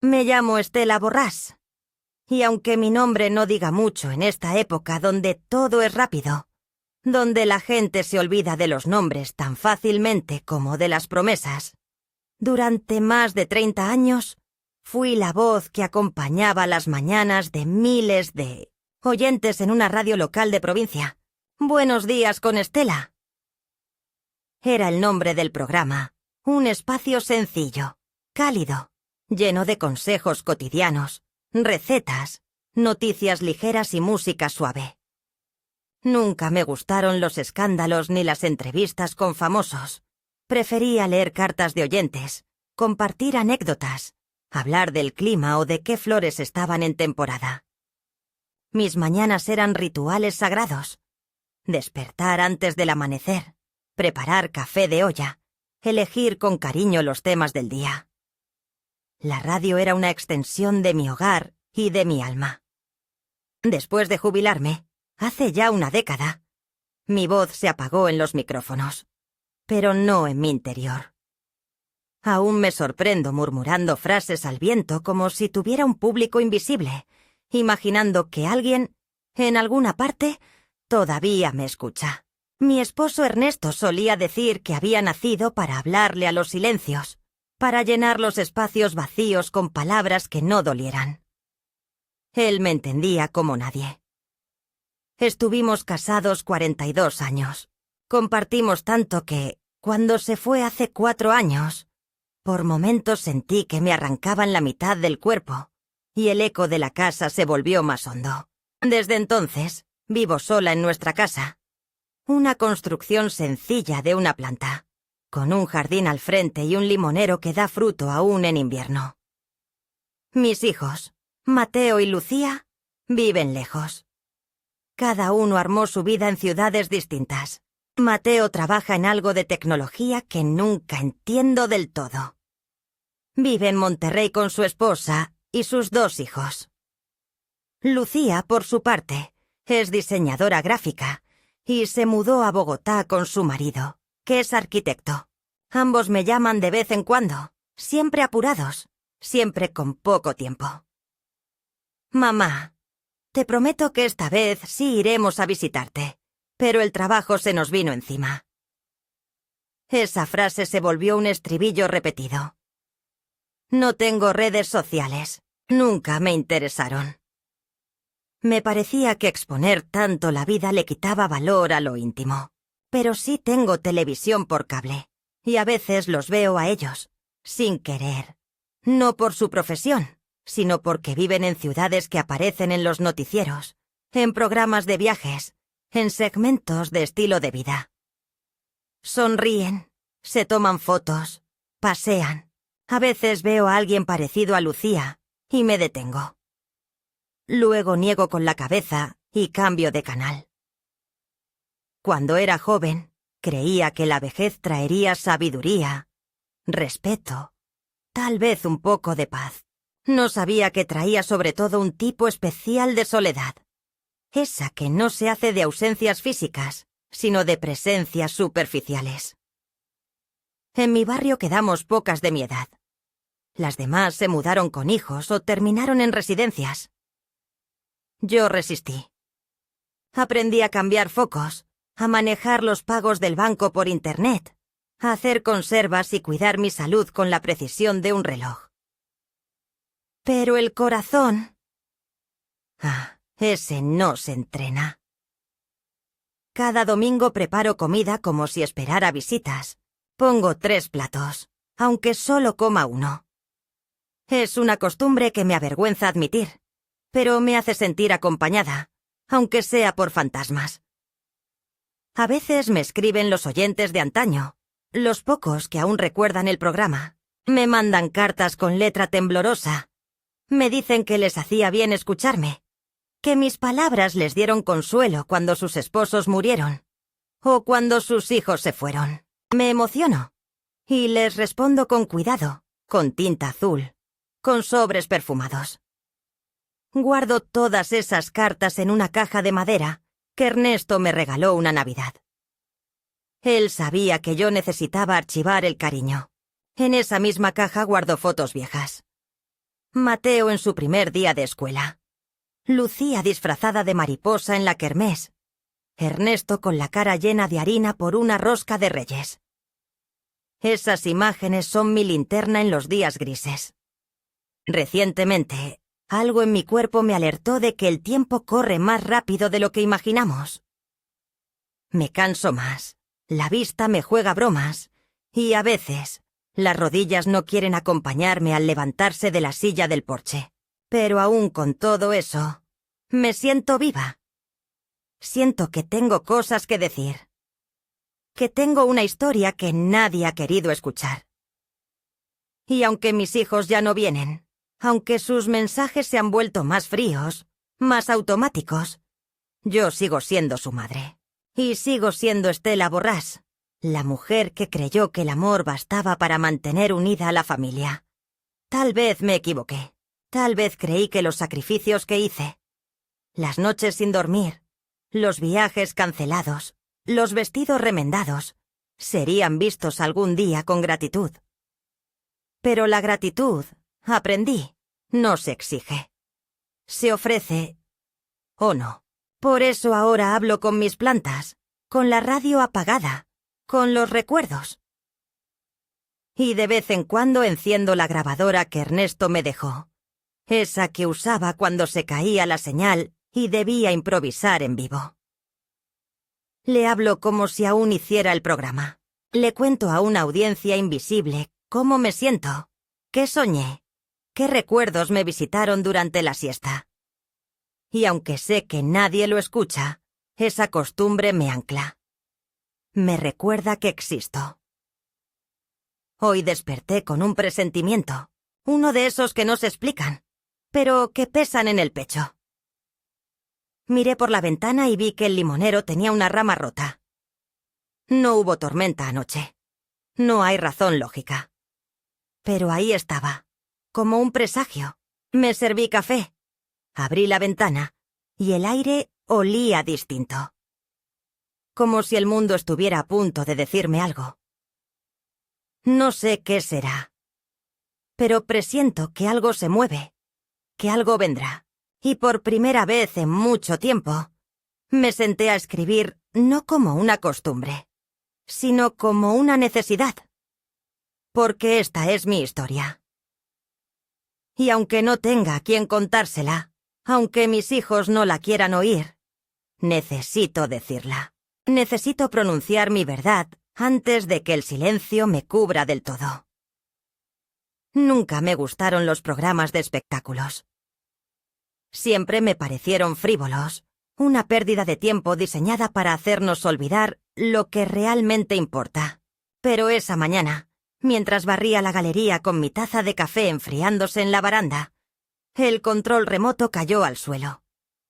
Me llamo Estela Borrás. Y aunque mi nombre no diga mucho en esta época donde todo es rápido, donde la gente se olvida de los nombres tan fácilmente como de las promesas, durante más de 30 años fui la voz que acompañaba las mañanas de miles de oyentes en una radio local de provincia. Buenos días con Estela. Era el nombre del programa, un espacio sencillo, cálido, lleno de consejos cotidianos, recetas, noticias ligeras y música suave. Nunca me gustaron los escándalos ni las entrevistas con famosos. Prefería leer cartas de oyentes, compartir anécdotas, hablar del clima o de qué flores estaban en temporada. Mis mañanas eran rituales sagrados. Despertar antes del amanecer, preparar café de olla, elegir con cariño los temas del día. La radio era una extensión de mi hogar y de mi alma. Después de jubilarme, hace ya una década, mi voz se apagó en los micrófonos, pero no en mi interior. Aún me sorprendo murmurando frases al viento como si tuviera un público invisible, imaginando que alguien, en alguna parte, todavía me escucha. Mi esposo Ernesto solía decir que había nacido para hablarle a los silencios, para llenar los espacios vacíos con palabras que no dolieran. Él me entendía como nadie. Estuvimos casados 42 años. Compartimos tanto que, cuando se fue hace 4 años, por momentos sentí que me arrancaban la mitad del cuerpo, y el eco de la casa se volvió más hondo. Desde entonces, vivo sola en nuestra casa. Una construcción sencilla de una planta, con un jardín al frente y un limonero que da fruto aún en invierno. Mis hijos, Mateo y Lucía, viven lejos. Cada uno armó su vida en ciudades distintas. Mateo trabaja en algo de tecnología que nunca entiendo del todo. Vive en Monterrey con su esposa y sus 2 hijos. Lucía, por su parte, es diseñadora gráfica y se mudó a Bogotá con su marido, que es arquitecto. Ambos me llaman de vez en cuando, siempre apurados, siempre con poco tiempo. Mamá, te prometo que esta vez sí iremos a visitarte, pero el trabajo se nos vino encima. Esa frase se volvió un estribillo repetido. No tengo redes sociales, nunca me interesaron. Me parecía que exponer tanto la vida le quitaba valor a lo íntimo. Pero sí tengo televisión por cable, y a veces los veo a ellos, sin querer. No por su profesión, sino porque viven en ciudades que aparecen en los noticieros, en programas de viajes, en segmentos de estilo de vida. Sonríen, se toman fotos, pasean. A veces veo a alguien parecido a Lucía y me detengo. Luego niego con la cabeza y cambio de canal. Cuando era joven, creía que la vejez traería sabiduría, respeto, tal vez un poco de paz. No sabía que traía sobre todo un tipo especial de soledad. Esa que no se hace de ausencias físicas, sino de presencias superficiales. En mi barrio quedamos pocas de mi edad. Las demás se mudaron con hijos o terminaron en residencias. Yo resistí. Aprendí a cambiar focos, a manejar los pagos del banco por internet, a hacer conservas y cuidar mi salud con la precisión de un reloj. Pero el corazón... ese no se entrena. Cada domingo preparo comida como si esperara visitas. Pongo 3 platos, aunque solo coma uno. Es una costumbre que me avergüenza admitir, pero me hace sentir acompañada, aunque sea por fantasmas. A veces me escriben los oyentes de antaño, los pocos que aún recuerdan el programa. Me mandan cartas con letra temblorosa. Me dicen que les hacía bien escucharme, que mis palabras les dieron consuelo cuando sus esposos murieron, o cuando sus hijos se fueron. Me emociono, y les respondo con cuidado, con tinta azul, con sobres perfumados. Guardo todas esas cartas en una caja de madera que Ernesto me regaló una Navidad. Él sabía que yo necesitaba archivar el cariño. En esa misma caja guardo fotos viejas. Mateo en su primer día de escuela. Lucía disfrazada de mariposa en la kermés. Ernesto con la cara llena de harina por una rosca de Reyes. Esas imágenes son mi linterna en los días grises. Recientemente, algo en mi cuerpo me alertó de que el tiempo corre más rápido de lo que imaginamos. Me canso más, la vista me juega bromas, y a veces las rodillas no quieren acompañarme al levantarse de la silla del porche. Pero aún con todo eso, me siento viva. Siento que tengo cosas que decir. Que tengo una historia que nadie ha querido escuchar. Y aunque mis hijos ya no vienen, aunque sus mensajes se han vuelto más fríos, más automáticos, yo sigo siendo su madre. Y sigo siendo Estela Borràs, la mujer que creyó que el amor bastaba para mantener unida a la familia. Tal vez me equivoqué. Tal vez creí que los sacrificios que hice, las noches sin dormir, los viajes cancelados, los vestidos remendados, serían vistos algún día con gratitud. Pero la gratitud, aprendí, no se exige. Se ofrece o no. Por eso ahora hablo con mis plantas, con la radio apagada, con los recuerdos. Y de vez en cuando enciendo la grabadora que Ernesto me dejó. Esa que usaba cuando se caía la señal y debía improvisar en vivo. Le hablo como si aún hiciera el programa. Le cuento a una audiencia invisible cómo me siento, qué soñé, qué recuerdos me visitaron durante la siesta. Y aunque sé que nadie lo escucha, esa costumbre me ancla. Me recuerda que existo. Hoy desperté con un presentimiento, uno de esos que no se explican, pero que pesan en el pecho. Miré por la ventana y vi que el limonero tenía una rama rota. No hubo tormenta anoche. No hay razón lógica. Pero ahí estaba, como un presagio. Me serví café. Abrí la ventana y el aire olía distinto. Como si el mundo estuviera a punto de decirme algo. No sé qué será, pero presiento que algo se mueve, que algo vendrá. Y por primera vez en mucho tiempo, me senté a escribir no como una costumbre, sino como una necesidad. Porque esta es mi historia. Y aunque no tenga a quien contársela, aunque mis hijos no la quieran oír, necesito decirla. Necesito pronunciar mi verdad antes de que el silencio me cubra del todo. Nunca me gustaron los programas de espectáculos. Siempre me parecieron frívolos, una pérdida de tiempo diseñada para hacernos olvidar lo que realmente importa. Pero esa mañana, mientras barría la galería con mi taza de café enfriándose en la baranda, el control remoto cayó al suelo.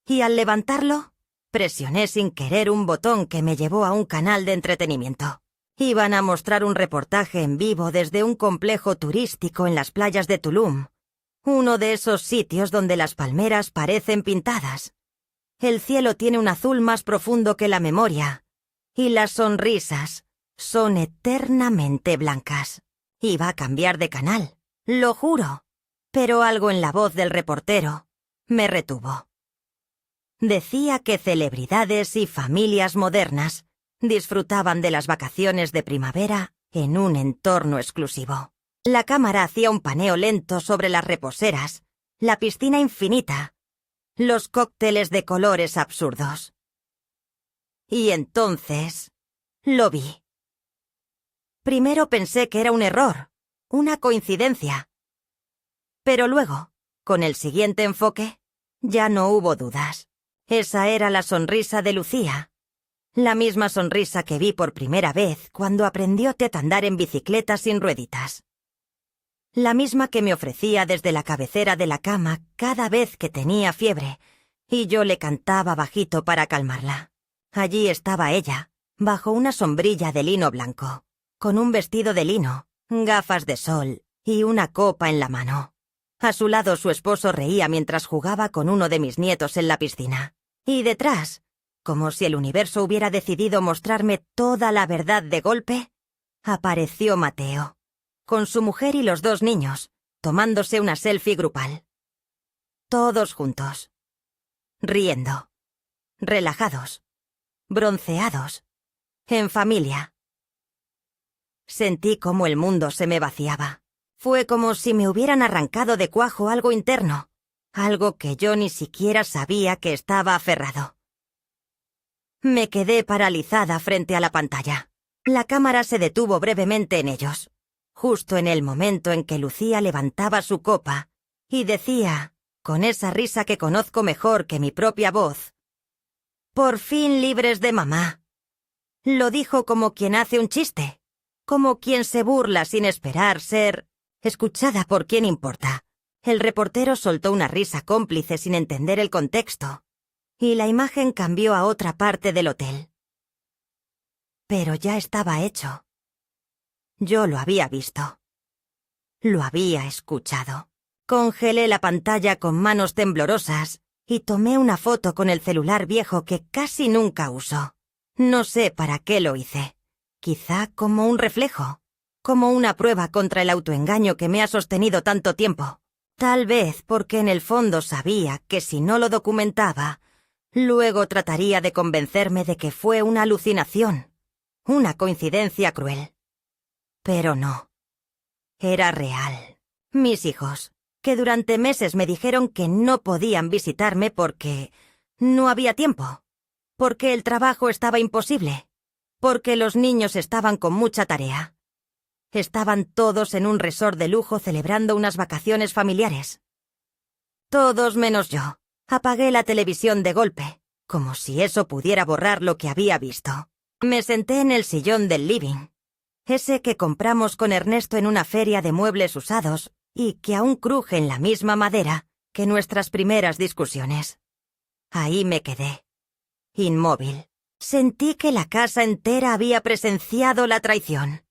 Y al levantarlo, presioné sin querer un botón que me llevó a un canal de entretenimiento. Iban a mostrar un reportaje en vivo desde un complejo turístico en las playas de Tulum. Uno de esos sitios donde las palmeras parecen pintadas. El cielo tiene un azul más profundo que la memoria. Y las sonrisas son eternamente blancas. Iba a cambiar de canal, lo juro. Pero algo en la voz del reportero me retuvo. Decía que celebridades y familias modernas disfrutaban de las vacaciones de primavera en un entorno exclusivo. La cámara hacía un paneo lento sobre las reposeras, la piscina infinita, los cócteles de colores absurdos. Y entonces lo vi. Primero pensé que era un error, una coincidencia. Pero luego, con el siguiente enfoque, ya no hubo dudas. Esa era la sonrisa de Lucía. La misma sonrisa que vi por primera vez cuando aprendió a andar en bicicleta sin rueditas. La misma que me ofrecía desde la cabecera de la cama cada vez que tenía fiebre, y yo le cantaba bajito para calmarla. Allí estaba ella, bajo una sombrilla de lino blanco, con un vestido de lino, gafas de sol y una copa en la mano. A su lado su esposo reía mientras jugaba con uno de mis nietos en la piscina. Y detrás, como si el universo hubiera decidido mostrarme toda la verdad de golpe, apareció Mateo, con su mujer y los 2 niños, tomándose una selfie grupal. Todos juntos. Riendo. Relajados. Bronceados. En familia. Sentí como el mundo se me vaciaba. Fue como si me hubieran arrancado de cuajo algo interno, algo que yo ni siquiera sabía que estaba aferrado. Me quedé paralizada frente a la pantalla. La cámara se detuvo brevemente en ellos, justo en el momento en que Lucía levantaba su copa y decía, con esa risa que conozco mejor que mi propia voz: «Por fin libres de mamá». Lo dijo como quien hace un chiste, como quien se burla sin esperar ser escuchada por quien importa. El reportero soltó una risa cómplice sin entender el contexto, y la imagen cambió a otra parte del hotel. Pero ya estaba hecho. Yo lo había visto. Lo había escuchado. Congelé la pantalla con manos temblorosas y tomé una foto con el celular viejo que casi nunca uso. No sé para qué lo hice. Quizá como un reflejo, como una prueba contra el autoengaño que me ha sostenido tanto tiempo. Tal vez porque en el fondo sabía que si no lo documentaba, luego trataría de convencerme de que fue una alucinación, una coincidencia cruel. Pero no. Era real. Mis hijos, que durante meses me dijeron que no podían visitarme porque no había tiempo, porque el trabajo estaba imposible, porque los niños estaban con mucha tarea. Estaban todos en un resort de lujo celebrando unas vacaciones familiares. Todos menos yo. Apagué la televisión de golpe, como si eso pudiera borrar lo que había visto. Me senté en el sillón del living, ese que compramos con Ernesto en una feria de muebles usados y que aún cruje en la misma madera que nuestras primeras discusiones. Ahí me quedé, inmóvil. Sentí que la casa entera había presenciado la traición,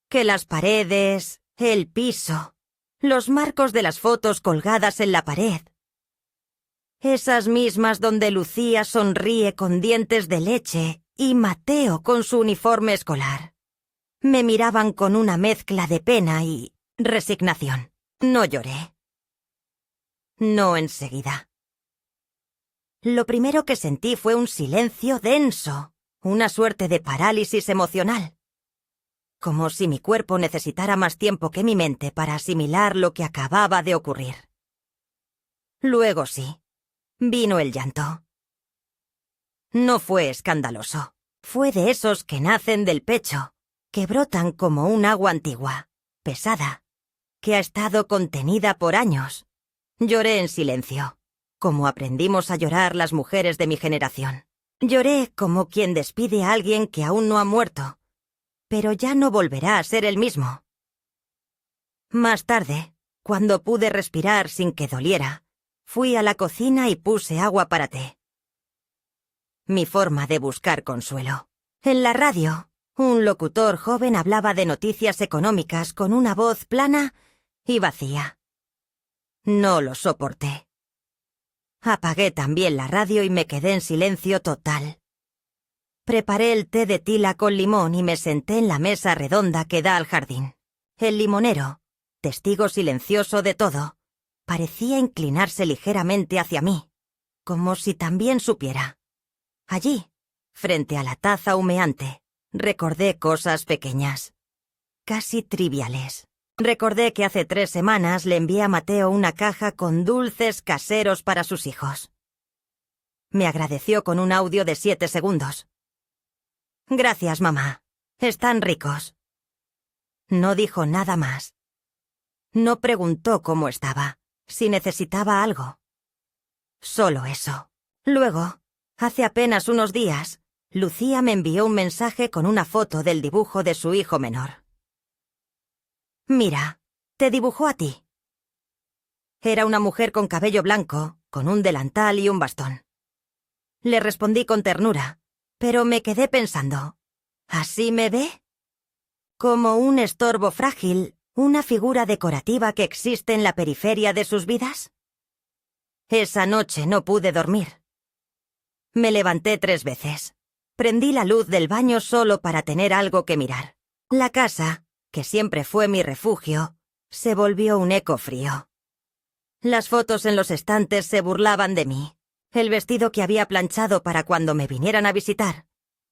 que las paredes, el piso, los marcos de las fotos colgadas en la pared, esas mismas donde Lucía sonríe con dientes de leche y Mateo con su uniforme escolar, me miraban con una mezcla de pena y resignación. No lloré. No enseguida. Lo primero que sentí fue un silencio denso, una suerte de parálisis emocional. Como si mi cuerpo necesitara más tiempo que mi mente para asimilar lo que acababa de ocurrir. Luego sí, vino el llanto. No fue escandaloso. Fue de esos que nacen del pecho, que brotan como un agua antigua, pesada, que ha estado contenida por años. Lloré en silencio, como aprendimos a llorar las mujeres de mi generación. Lloré como quien despide a alguien que aún no ha muerto, pero ya no volverá a ser el mismo. Más tarde, cuando pude respirar sin que doliera, fui a la cocina y puse agua para té. Mi forma de buscar consuelo. En la radio, un locutor joven hablaba de noticias económicas con una voz plana y vacía. No lo soporté. Apagué también la radio y me quedé en silencio total. Preparé el té de tila con limón y me senté en la mesa redonda que da al jardín. El limonero, testigo silencioso de todo, parecía inclinarse ligeramente hacia mí, como si también supiera. Allí, frente a la taza humeante, recordé cosas pequeñas, casi triviales. Recordé que hace 3 semanas le envié a Mateo una caja con dulces caseros para sus hijos. Me agradeció con un audio de 7 segundos. «Gracias, mamá. Están ricos». No dijo nada más. No preguntó cómo estaba, si necesitaba algo. Solo eso. Luego, hace apenas unos días, Lucía me envió un mensaje con una foto del dibujo de su hijo menor. «Mira, te dibujó a ti». Era una mujer con cabello blanco, con un delantal y un bastón. Le respondí con ternura, pero me quedé pensando, ¿así me ve? ¿Como un estorbo frágil, una figura decorativa que existe en la periferia de sus vidas? Esa noche no pude dormir. Me levanté 3 veces. Prendí la luz del baño solo para tener algo que mirar. La casa, que siempre fue mi refugio, se volvió un eco frío. Las fotos en los estantes se burlaban de mí. El vestido que había planchado para cuando me vinieran a visitar,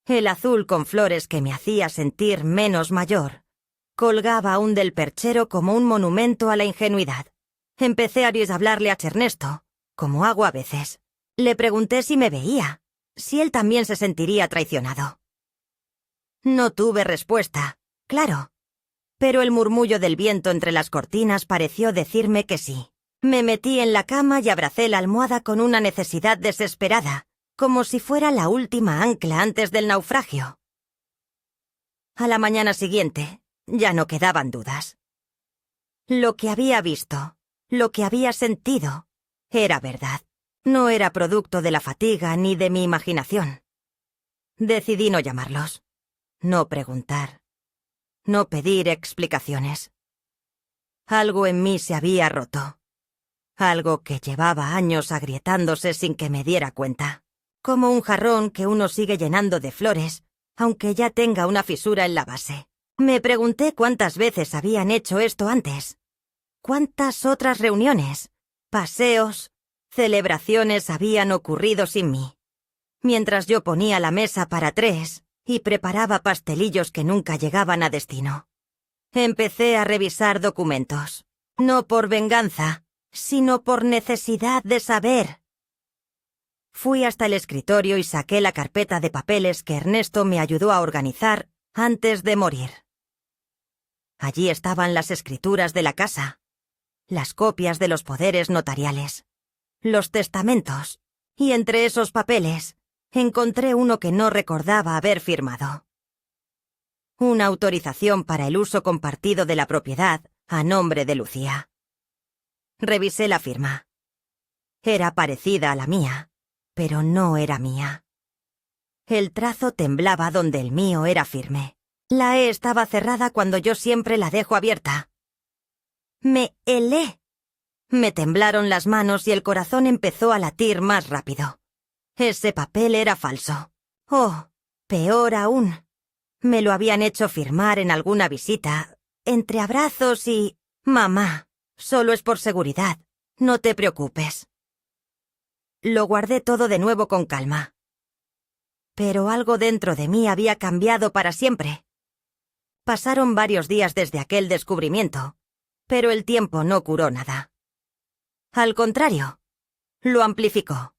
el azul con flores que me hacía sentir menos mayor, colgaba aún del perchero como un monumento a la ingenuidad. Empecé a hablarle a Ernesto, como hago a veces. Le pregunté si me veía, si él también se sentiría traicionado. No tuve respuesta, claro, pero el murmullo del viento entre las cortinas pareció decirme que sí. Me metí en la cama y abracé la almohada con una necesidad desesperada, como si fuera la última ancla antes del naufragio. A la mañana siguiente, ya no quedaban dudas. Lo que había visto, lo que había sentido, era verdad. No era producto de la fatiga ni de mi imaginación. Decidí no llamarlos, no preguntar, no pedir explicaciones. Algo en mí se había roto. Algo que llevaba años agrietándose sin que me diera cuenta. Como un jarrón que uno sigue llenando de flores, aunque ya tenga una fisura en la base. Me pregunté cuántas veces habían hecho esto antes. Cuántas otras reuniones, paseos, celebraciones habían ocurrido sin mí. Mientras yo ponía la mesa para 3 y preparaba pastelillos que nunca llegaban a destino. Empecé a revisar documentos. No por venganza, sino por necesidad de saber. Fui hasta el escritorio y saqué la carpeta de papeles que Ernesto me ayudó a organizar antes de morir. Allí estaban las escrituras de la casa, las copias de los poderes notariales, los testamentos, y entre esos papeles encontré uno que no recordaba haber firmado. Una autorización para el uso compartido de la propiedad a nombre de Lucía. Revisé la firma. Era parecida a la mía, pero no era mía. El trazo temblaba donde el mío era firme. La E estaba cerrada cuando yo siempre la dejo abierta. Me helé. Me temblaron las manos y el corazón empezó a latir más rápido. Ese papel era falso. Oh, peor aún. Me lo habían hecho firmar en alguna visita, entre abrazos y... Mamá, solo es por seguridad. No te preocupes. Lo guardé todo de nuevo con calma. Pero algo dentro de mí había cambiado para siempre. Pasaron varios días desde aquel descubrimiento, pero el tiempo no curó nada. Al contrario, lo amplificó.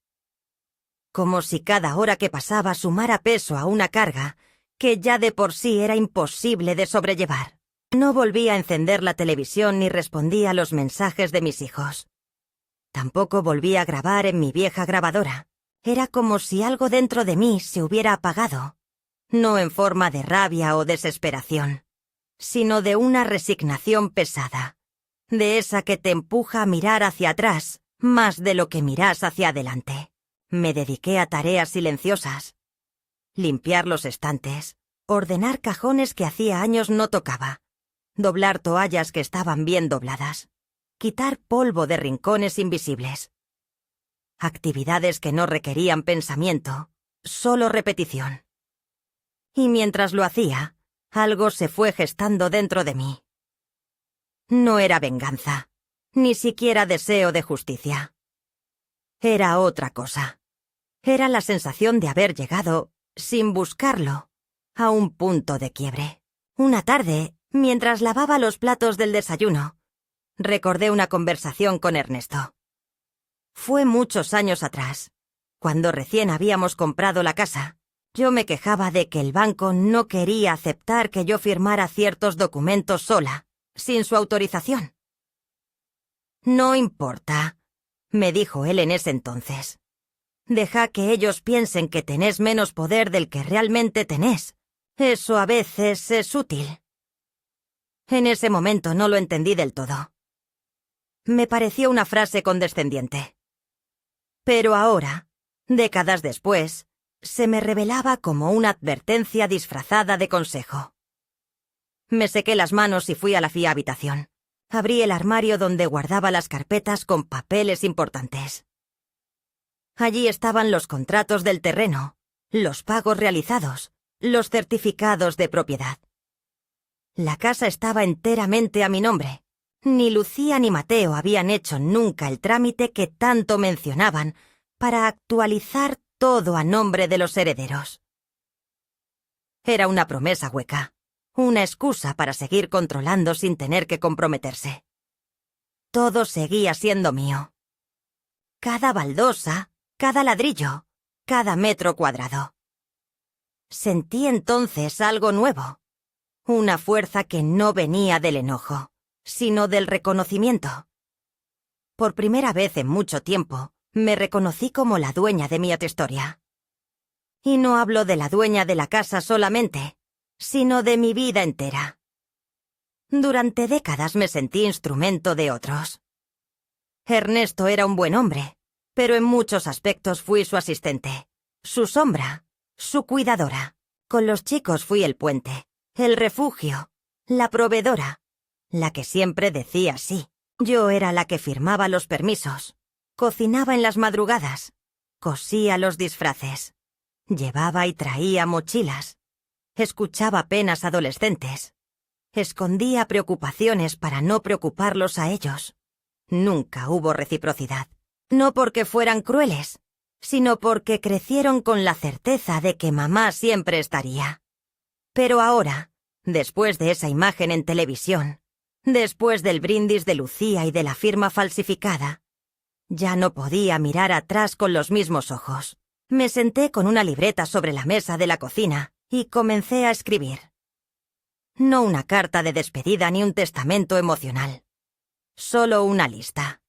Como si cada hora que pasaba sumara peso a una carga que ya de por sí era imposible de sobrellevar. No volví a encender la televisión ni respondí a los mensajes de mis hijos. Tampoco volví a grabar en mi vieja grabadora. Era como si algo dentro de mí se hubiera apagado, no en forma de rabia o desesperación, sino de una resignación pesada, de esa que te empuja a mirar hacia atrás más de lo que miras hacia adelante. Me dediqué a tareas silenciosas. Limpiar los estantes, ordenar cajones que hacía años no tocaba, doblar toallas que estaban bien dobladas, quitar polvo de rincones invisibles. Actividades que no requerían pensamiento, solo repetición. Y mientras lo hacía, algo se fue gestando dentro de mí. No era venganza, ni siquiera deseo de justicia. Era otra cosa. Era la sensación de haber llegado, sin buscarlo, a un punto de quiebre. Una tarde, mientras lavaba los platos del desayuno, recordé una conversación con Ernesto. Fue muchos años atrás, cuando recién habíamos comprado la casa. Yo me quejaba de que el banco no quería aceptar que yo firmara ciertos documentos sola, sin su autorización. No importa, me dijo él en ese entonces. Deja que ellos piensen que tenés menos poder del que realmente tenés. Eso a veces es útil. En ese momento no lo entendí del todo. Me pareció una frase condescendiente. Pero ahora, décadas después, se me revelaba como una advertencia disfrazada de consejo. Me sequé las manos y fui a la habitación. Abrí el armario donde guardaba las carpetas con papeles importantes. Allí estaban los contratos del terreno, los pagos realizados, los certificados de propiedad. La casa estaba enteramente a mi nombre. Ni Lucía ni Mateo habían hecho nunca el trámite que tanto mencionaban para actualizar todo a nombre de los herederos. Era una promesa hueca, una excusa para seguir controlando sin tener que comprometerse. Todo seguía siendo mío. Cada baldosa, cada ladrillo, cada metro cuadrado. Sentí entonces algo nuevo, una fuerza que no venía del enojo, sino del reconocimiento. Por primera vez en mucho tiempo, me reconocí como la dueña de mi historia. Y no hablo de la dueña de la casa solamente, sino de mi vida entera. Durante décadas me sentí instrumento de otros. Ernesto era un buen hombre, pero en muchos aspectos fui su asistente, su sombra, su cuidadora. Con los chicos fui el puente, el refugio, la proveedora, la que siempre decía sí. Yo era la que firmaba los permisos, cocinaba en las madrugadas, cosía los disfraces, llevaba y traía mochilas, escuchaba penas adolescentes, escondía preocupaciones para no preocuparlos a ellos. Nunca hubo reciprocidad, no porque fueran crueles, sino porque crecieron con la certeza de que mamá siempre estaría. Pero ahora, después de esa imagen en televisión, después del brindis de Lucía y de la firma falsificada, ya no podía mirar atrás con los mismos ojos. Me senté con una libreta sobre la mesa de la cocina y comencé a escribir. No una carta de despedida ni un testamento emocional, solo una lista.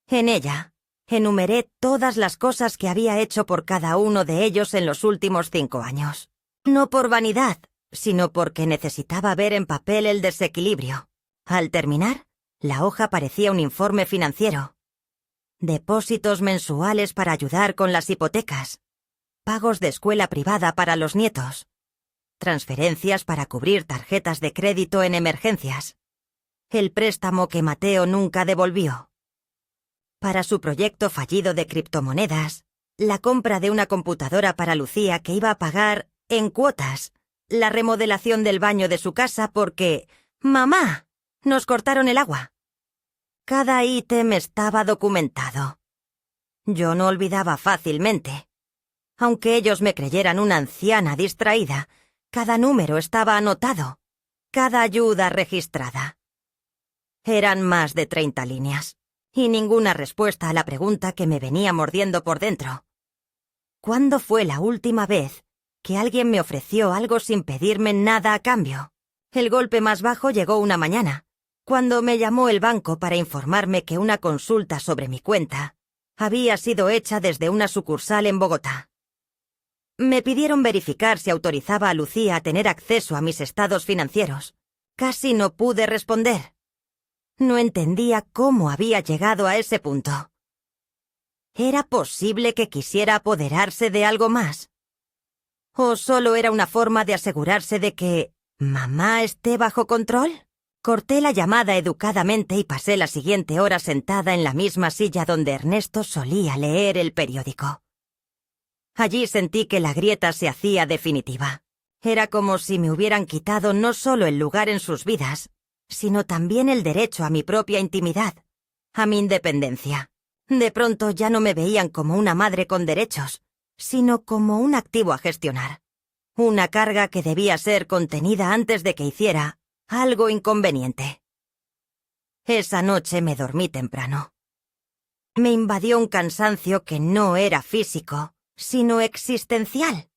En ella, enumeré todas las cosas que había hecho por cada uno de ellos en los últimos 5 años. No por vanidad, sino porque necesitaba ver en papel el desequilibrio. Al terminar, la hoja parecía un informe financiero. Depósitos mensuales para ayudar con las hipotecas, pagos de escuela privada para los nietos, transferencias para cubrir tarjetas de crédito en emergencias, el préstamo que Mateo nunca devolvió, para su proyecto fallido de criptomonedas, la compra de una computadora para Lucía que iba a pagar, en cuotas, la remodelación del baño de su casa porque ¡mamá! Nos cortaron el agua. Cada ítem estaba documentado. Yo no olvidaba fácilmente. Aunque ellos me creyeran una anciana distraída, cada número estaba anotado, cada ayuda registrada. Eran más de 30 líneas, y ninguna respuesta a la pregunta que me venía mordiendo por dentro. ¿Cuándo fue la última vez que alguien me ofreció algo sin pedirme nada a cambio? El golpe más bajo llegó una mañana, cuando me llamó el banco para informarme que una consulta sobre mi cuenta había sido hecha desde una sucursal en Bogotá. Me pidieron verificar si autorizaba a Lucía a tener acceso a mis estados financieros. Casi no pude responder. No entendía cómo había llegado a ese punto. ¿Era posible que quisiera apoderarse de algo más? ¿O solo era una forma de asegurarse de que mamá esté bajo control? Corté la llamada educadamente y pasé la siguiente hora sentada en la misma silla donde Ernesto solía leer el periódico. Allí sentí que la grieta se hacía definitiva. Era como si me hubieran quitado no solo el lugar en sus vidas, sino también el derecho a mi propia intimidad, a mi independencia. De pronto ya no me veían como una madre con derechos, sino como un activo a gestionar. Una carga que debía ser contenida antes de que hiciera algo inconveniente. Esa noche me dormí temprano. Me invadió un cansancio que no era físico, sino existencial.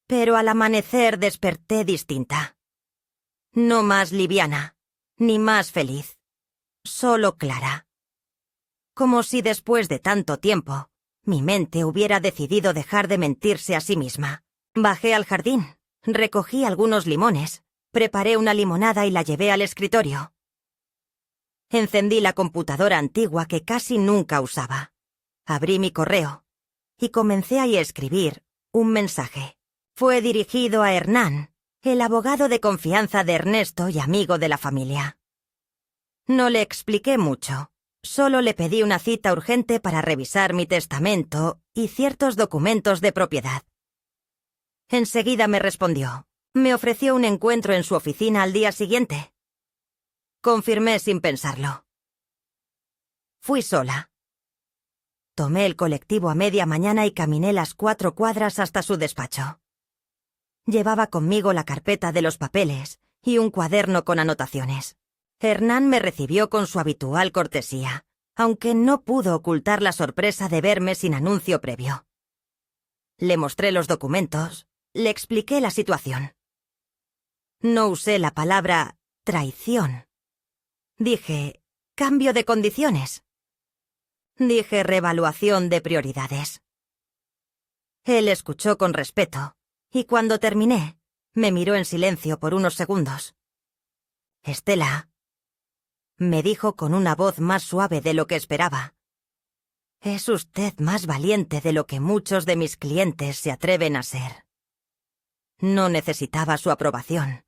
Pero al amanecer desperté distinta. No más liviana, ni más feliz, solo clara. Como si después de tanto tiempo, mi mente hubiera decidido dejar de mentirse a sí misma. Bajé al jardín, recogí algunos limones, preparé una limonada y la llevé al escritorio. Encendí la computadora antigua que casi nunca usaba. Abrí mi correo y comencé a escribir un mensaje. Fue dirigido a Hernán, el abogado de confianza de Ernesto y amigo de la familia. No le expliqué mucho, solo le pedí una cita urgente para revisar mi testamento y ciertos documentos de propiedad. Enseguida me respondió. Me ofreció un encuentro en su oficina al día siguiente. confirmé sin pensarlo. Fui sola. Tomé el colectivo a media mañana y caminé las 4 cuadras hasta su despacho. Llevaba conmigo la carpeta de los papeles y un cuaderno con anotaciones. Hernán me recibió con su habitual cortesía, aunque no pudo ocultar la sorpresa de verme sin anuncio previo. Le mostré los documentos, le expliqué la situación. No usé la palabra traición. Dije, cambio de condiciones. Dije reevaluación de prioridades. Él escuchó con respeto, y cuando terminé, me miró en silencio por unos segundos. «Estela», me dijo con una voz más suave de lo que esperaba. «Es usted más valiente de lo que muchos de mis clientes se atreven a ser». No necesitaba su aprobación,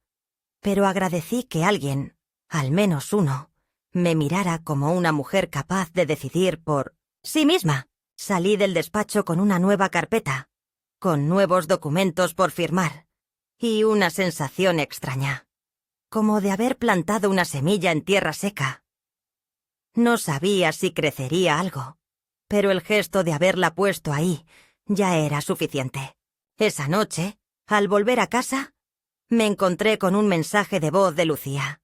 pero agradecí que alguien, al menos uno, me mirara como una mujer capaz de decidir por sí misma. Salí del despacho con una nueva carpeta, con nuevos documentos por firmar, y una sensación extraña, como de haber plantado una semilla en tierra seca. No sabía si crecería algo, pero el gesto de haberla puesto ahí ya era suficiente. Esa noche, al volver a casa, me encontré con un mensaje de voz de Lucía.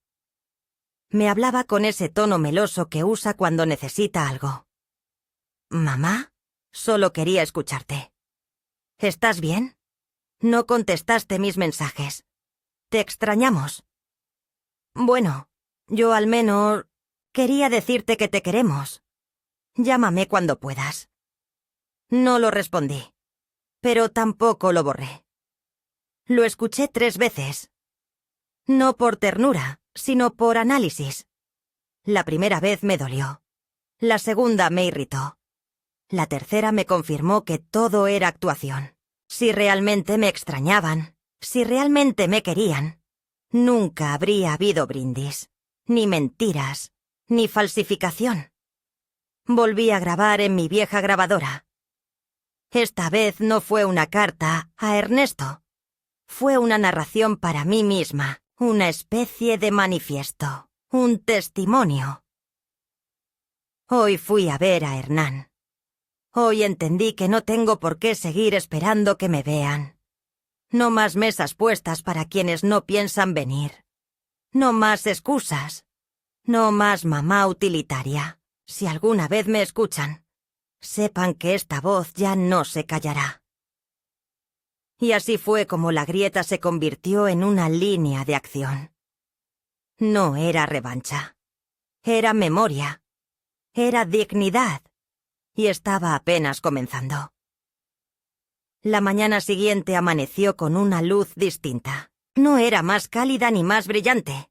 Me hablaba con ese tono meloso que usa cuando necesita algo. «Mamá, solo quería escucharte. ¿Estás bien? No contestaste mis mensajes. Te extrañamos». «Bueno, yo al menos quería decirte que te queremos. Llámame cuando puedas». No lo respondí, pero tampoco lo borré. Lo escuché 3 veces. No por ternura, sino por análisis. La primera vez me dolió. La segunda me irritó. La tercera me confirmó que todo era actuación. Si realmente me extrañaban, si realmente me querían, nunca habría habido brindis, ni mentiras, ni falsificación. Volví a grabar en mi vieja grabadora. Esta vez no fue una carta a Ernesto. Fue una narración para mí misma, una especie de manifiesto, un testimonio. Hoy fui a ver a Hernán. Hoy entendí que no tengo por qué seguir esperando que me vean. No más mesas puestas para quienes no piensan venir. No más excusas. No más mamá utilitaria. Si alguna vez me escuchan, sepan que esta voz ya no se callará. Y así fue como la grieta se convirtió en una línea de acción. No era revancha. Era memoria. Era dignidad. Y estaba apenas comenzando. La mañana siguiente amaneció con una luz distinta. No era más cálida ni más brillante,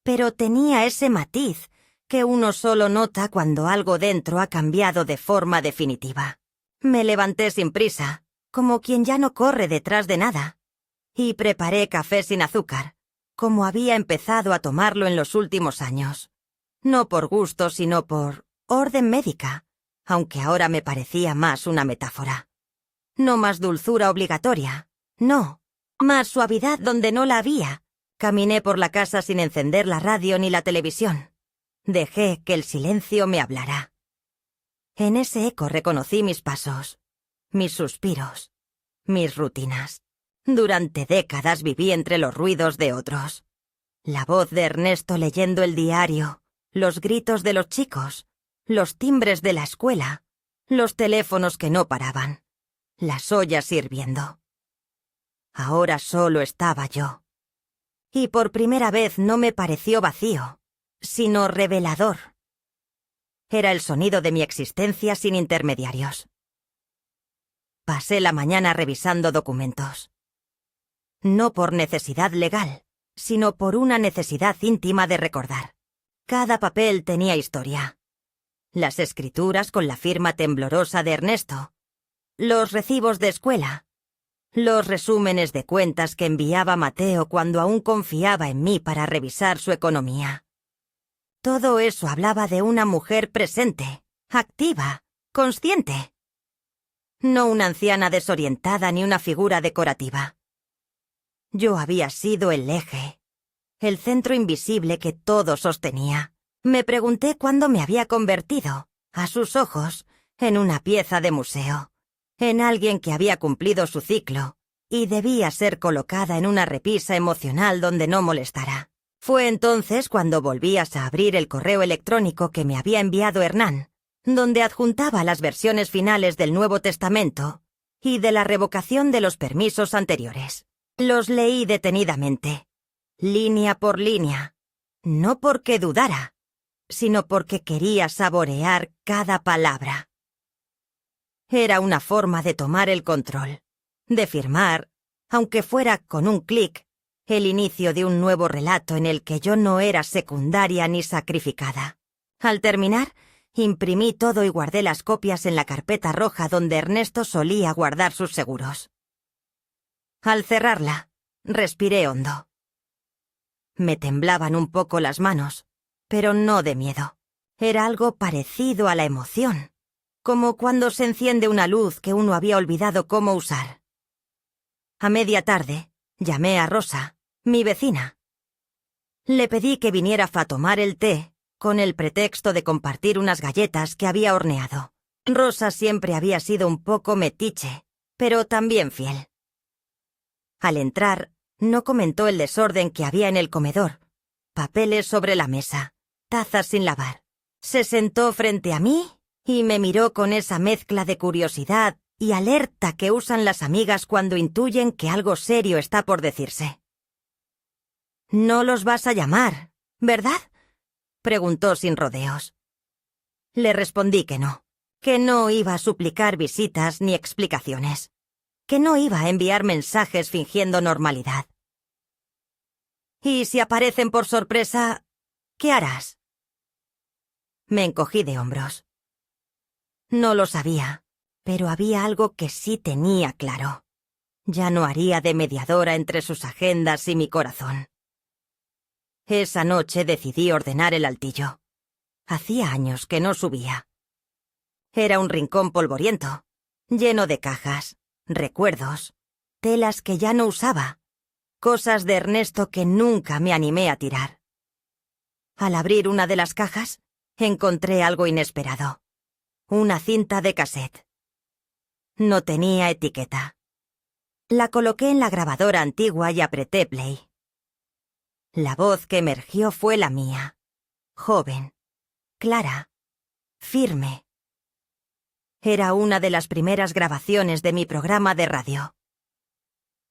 pero tenía ese matiz que uno solo nota cuando algo dentro ha cambiado de forma definitiva. Me levanté sin prisa, como quien ya no corre detrás de nada, y preparé café sin azúcar, como había empezado a tomarlo en los últimos años. No por gusto, sino por orden médica, aunque ahora me parecía más una metáfora. No más dulzura obligatoria, no, más suavidad donde no la había. Caminé por la casa sin encender la radio ni la televisión. Dejé que el silencio me hablara. En ese eco reconocí mis pasos, mis suspiros, mis rutinas. Durante décadas viví entre los ruidos de otros. La voz de Ernesto leyendo el diario, los gritos de los chicos, los timbres de la escuela, los teléfonos que no paraban, las ollas hirviendo. Ahora solo estaba yo. Y por primera vez no me pareció vacío, sino revelador. Era el sonido de mi existencia sin intermediarios. Pasé la mañana revisando documentos. No por necesidad legal, sino por una necesidad íntima de recordar. Cada papel tenía historia. Las escrituras con la firma temblorosa de Ernesto, los recibos de escuela, los resúmenes de cuentas que enviaba Mateo cuando aún confiaba en mí para revisar su economía. Todo eso hablaba de una mujer presente, activa, consciente. No una anciana desorientada ni una figura decorativa. Yo había sido el eje, el centro invisible que todo sostenía. Me pregunté cuándo me había convertido, a sus ojos, en una pieza de museo, en alguien que había cumplido su ciclo y debía ser colocada en una repisa emocional donde no molestara. Fue entonces cuando volvías a abrir el correo electrónico que me había enviado Hernán, donde adjuntaba las versiones finales del Nuevo Testamento y de la revocación de los permisos anteriores. Los leí detenidamente, línea por línea, no porque dudara, sino porque quería saborear cada palabra. Era una forma de tomar el control, de firmar, aunque fuera con un clic, el inicio de un nuevo relato en el que yo no era secundaria ni sacrificada. Al terminar, imprimí todo y guardé las copias en la carpeta roja donde Ernesto solía guardar sus seguros. Al cerrarla, respiré hondo. Me temblaban un poco las manos, pero no de miedo. Era algo parecido a la emoción, como cuando se enciende una luz que uno había olvidado cómo usar. A media tarde, llamé a Rosa, mi vecina. Le pedí que viniera a tomar el té con el pretexto de compartir unas galletas que había horneado. Rosa siempre había sido un poco metiche, pero también fiel. Al entrar, no comentó el desorden que había en el comedor, papeles sobre la mesa, tazas sin lavar. Se sentó frente a mí y me miró con esa mezcla de curiosidad y alerta que usan las amigas cuando intuyen que algo serio está por decirse. «No los vas a llamar, ¿verdad?», preguntó sin rodeos. Le respondí que no iba a suplicar visitas ni explicaciones, que no iba a enviar mensajes fingiendo normalidad. «¿Y si aparecen por sorpresa, qué harás?». Me encogí de hombros. No lo sabía, pero había algo que sí tenía claro. Ya no haría de mediadora entre sus agendas y mi corazón. Esa noche decidí ordenar el altillo. Hacía años que no subía. Era un rincón polvoriento, lleno de cajas, recuerdos, telas que ya no usaba, cosas de Ernesto que nunca me animé a tirar. Al abrir una de las cajas, encontré algo inesperado. Una cinta de cassette. No tenía etiqueta. La coloqué en la grabadora antigua y apreté play. La voz que emergió fue la mía, joven, clara, firme. Era una de las primeras grabaciones de mi programa de radio.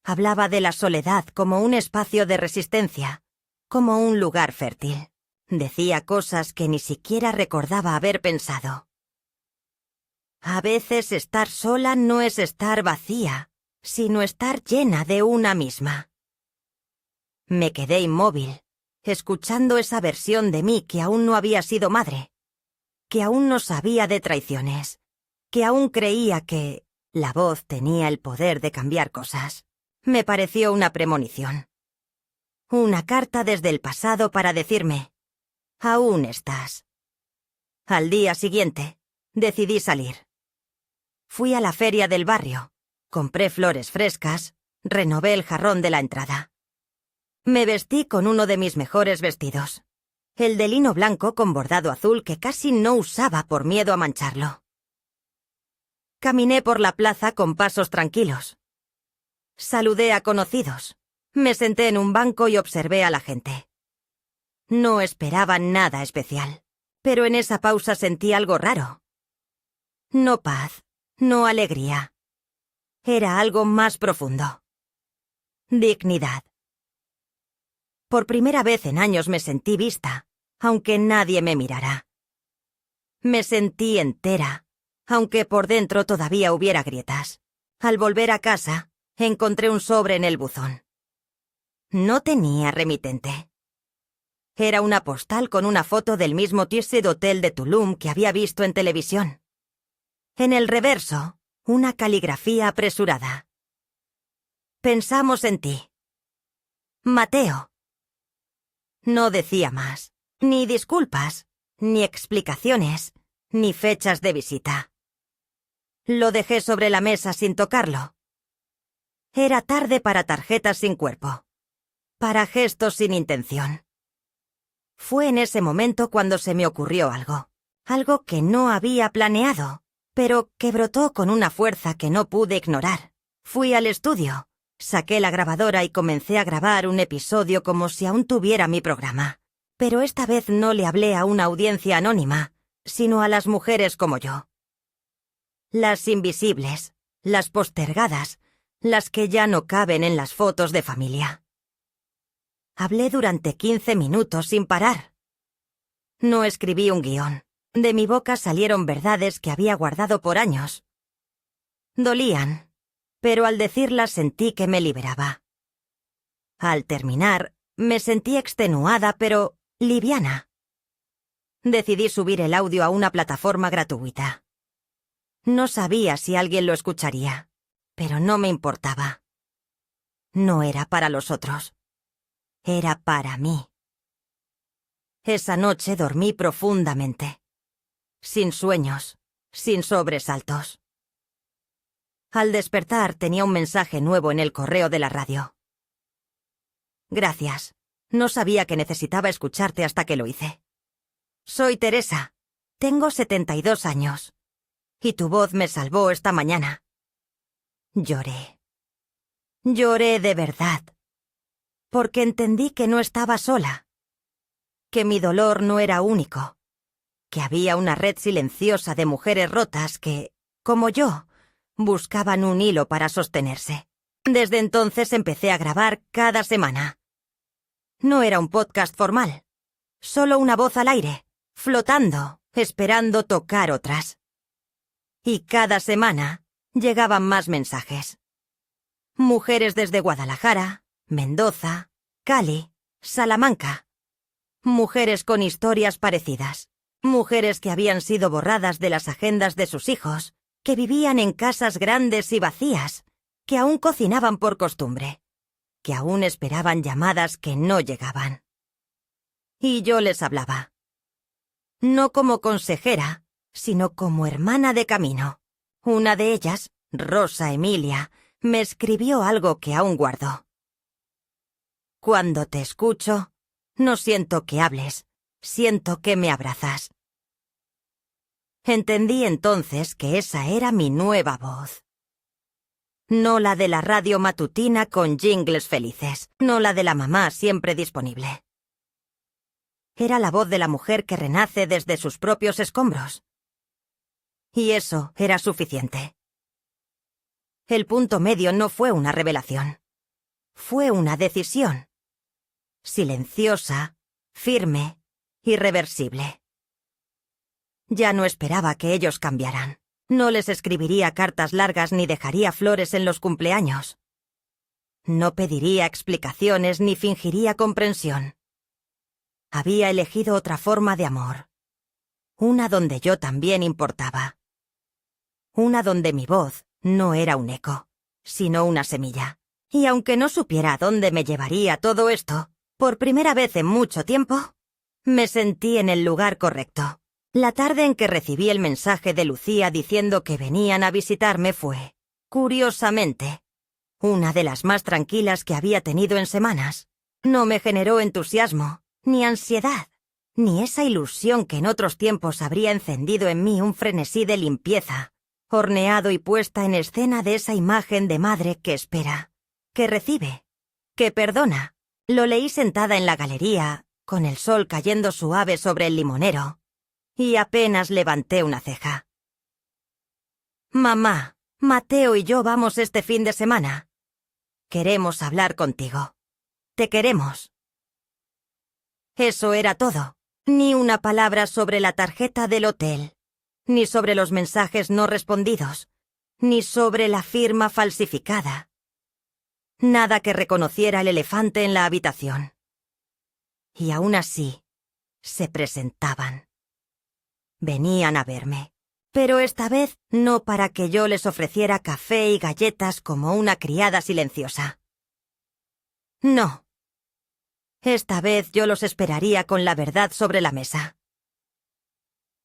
Hablaba de la soledad como un espacio de resistencia, como un lugar fértil. Decía cosas que ni siquiera recordaba haber pensado. A veces estar sola no es estar vacía, sino estar llena de una misma. Me quedé inmóvil, escuchando esa versión de mí que aún no había sido madre, que aún no sabía de traiciones, que aún creía que la voz tenía el poder de cambiar cosas. Me pareció una premonición. Una carta desde el pasado para decirme: «Aún estás». Al día siguiente, decidí salir. Fui a la feria del barrio, compré flores frescas, renové el jarrón de la entrada. Me vestí con uno de mis mejores vestidos, el de lino blanco con bordado azul que casi no usaba por miedo a mancharlo. Caminé por la plaza con pasos tranquilos. Saludé a conocidos, me senté en un banco y observé a la gente. No esperaba nada especial, pero en esa pausa sentí algo raro. No paz, no alegría. Era algo más profundo. Dignidad. Por primera vez en años me sentí vista, aunque nadie me mirara. Me sentí entera, aunque por dentro todavía hubiera grietas. Al volver a casa, encontré un sobre en el buzón. No tenía remitente. Era una postal con una foto del mismo Tissot Hotel de Tulum que había visto en televisión. En el reverso, una caligrafía apresurada. «Pensamos en ti. Mateo». No decía más, ni disculpas, ni explicaciones, ni fechas de visita. Lo dejé sobre la mesa sin tocarlo. Era tarde para tarjetas sin cuerpo. para gestos sin intención. Fue en ese momento cuando se me ocurrió algo que no había planeado, pero que brotó con una fuerza que no pude ignorar. Fui al estudio, saqué la grabadora y comencé a grabar un episodio como si aún tuviera mi programa. Pero esta vez no le hablé a una audiencia anónima, sino a las mujeres como yo. Las invisibles, las postergadas, las que ya no caben en las fotos de familia. Hablé durante 15 minutos sin parar. No escribí un guión. De mi boca salieron verdades que había guardado por años. Dolían, pero al decirlas sentí que me liberaba. Al terminar, me sentí extenuada, pero liviana. Decidí subir el audio a una plataforma gratuita. No sabía si alguien lo escucharía, pero no me importaba. No era para los otros. Era para mí. Esa noche dormí profundamente. Sin sueños, sin sobresaltos. Al despertar tenía un mensaje nuevo en el correo de la radio. Gracias. No sabía que necesitaba escucharte hasta que lo hice. Soy Teresa. Tengo 72 años. Y tu voz me salvó esta mañana. Lloré. Lloré de verdad. Porque entendí que no estaba sola. Que mi dolor no era único. Que había una red silenciosa de mujeres rotas que, como yo, buscaban un hilo para sostenerse. Desde entonces empecé a grabar cada semana. No era un podcast formal, solo una voz al aire, flotando, esperando tocar otras. Y cada semana llegaban más mensajes. Mujeres desde Guadalajara, Mendoza, Cali, Salamanca. Mujeres con historias parecidas. Mujeres que habían sido borradas de las agendas de sus hijos, que vivían en casas grandes y vacías, que aún cocinaban por costumbre, que aún esperaban llamadas que no llegaban. Y yo les hablaba. No como consejera, sino como hermana de camino. Una de ellas, Rosa Emilia, me escribió algo que aún guardo. Cuando te escucho, no siento que hables, siento que me abrazas. Entendí entonces que esa era mi nueva voz. No la de la radio matutina con jingles felices, no la de la mamá siempre disponible. Era la voz de la mujer que renace desde sus propios escombros. Y eso era suficiente. El punto medio no fue una revelación. Fue una decisión. Silenciosa, firme, irreversible. Ya no esperaba que ellos cambiaran. No les escribiría cartas largas ni dejaría flores en los cumpleaños. No pediría explicaciones ni fingiría comprensión. Había elegido otra forma de amor. Una donde yo también importaba. Una donde mi voz no era un eco, sino una semilla. Y aunque no supiera a dónde me llevaría todo esto, por primera vez en mucho tiempo, me sentí en el lugar correcto. La tarde en que recibí el mensaje de Lucía diciendo que venían a visitarme fue, curiosamente, una de las más tranquilas que había tenido en semanas. No me generó entusiasmo, ni ansiedad, ni esa ilusión que en otros tiempos habría encendido en mí un frenesí de limpieza, horneado y puesta en escena de esa imagen de madre que espera, que recibe, que perdona. Lo leí sentada en la galería, con el sol cayendo suave sobre el limonero, y apenas levanté una ceja. Mamá, Mateo y yo vamos este fin de semana. Queremos hablar contigo. Te queremos. Eso era todo. Ni una palabra sobre la tarjeta del hotel, ni sobre los mensajes no respondidos, ni sobre la firma falsificada. Nada que reconociera el elefante en la habitación. Y aún así, se presentaban. Venían a verme, pero esta vez no para que yo les ofreciera café y galletas como una criada silenciosa. No. Esta vez yo los esperaría con la verdad sobre la mesa.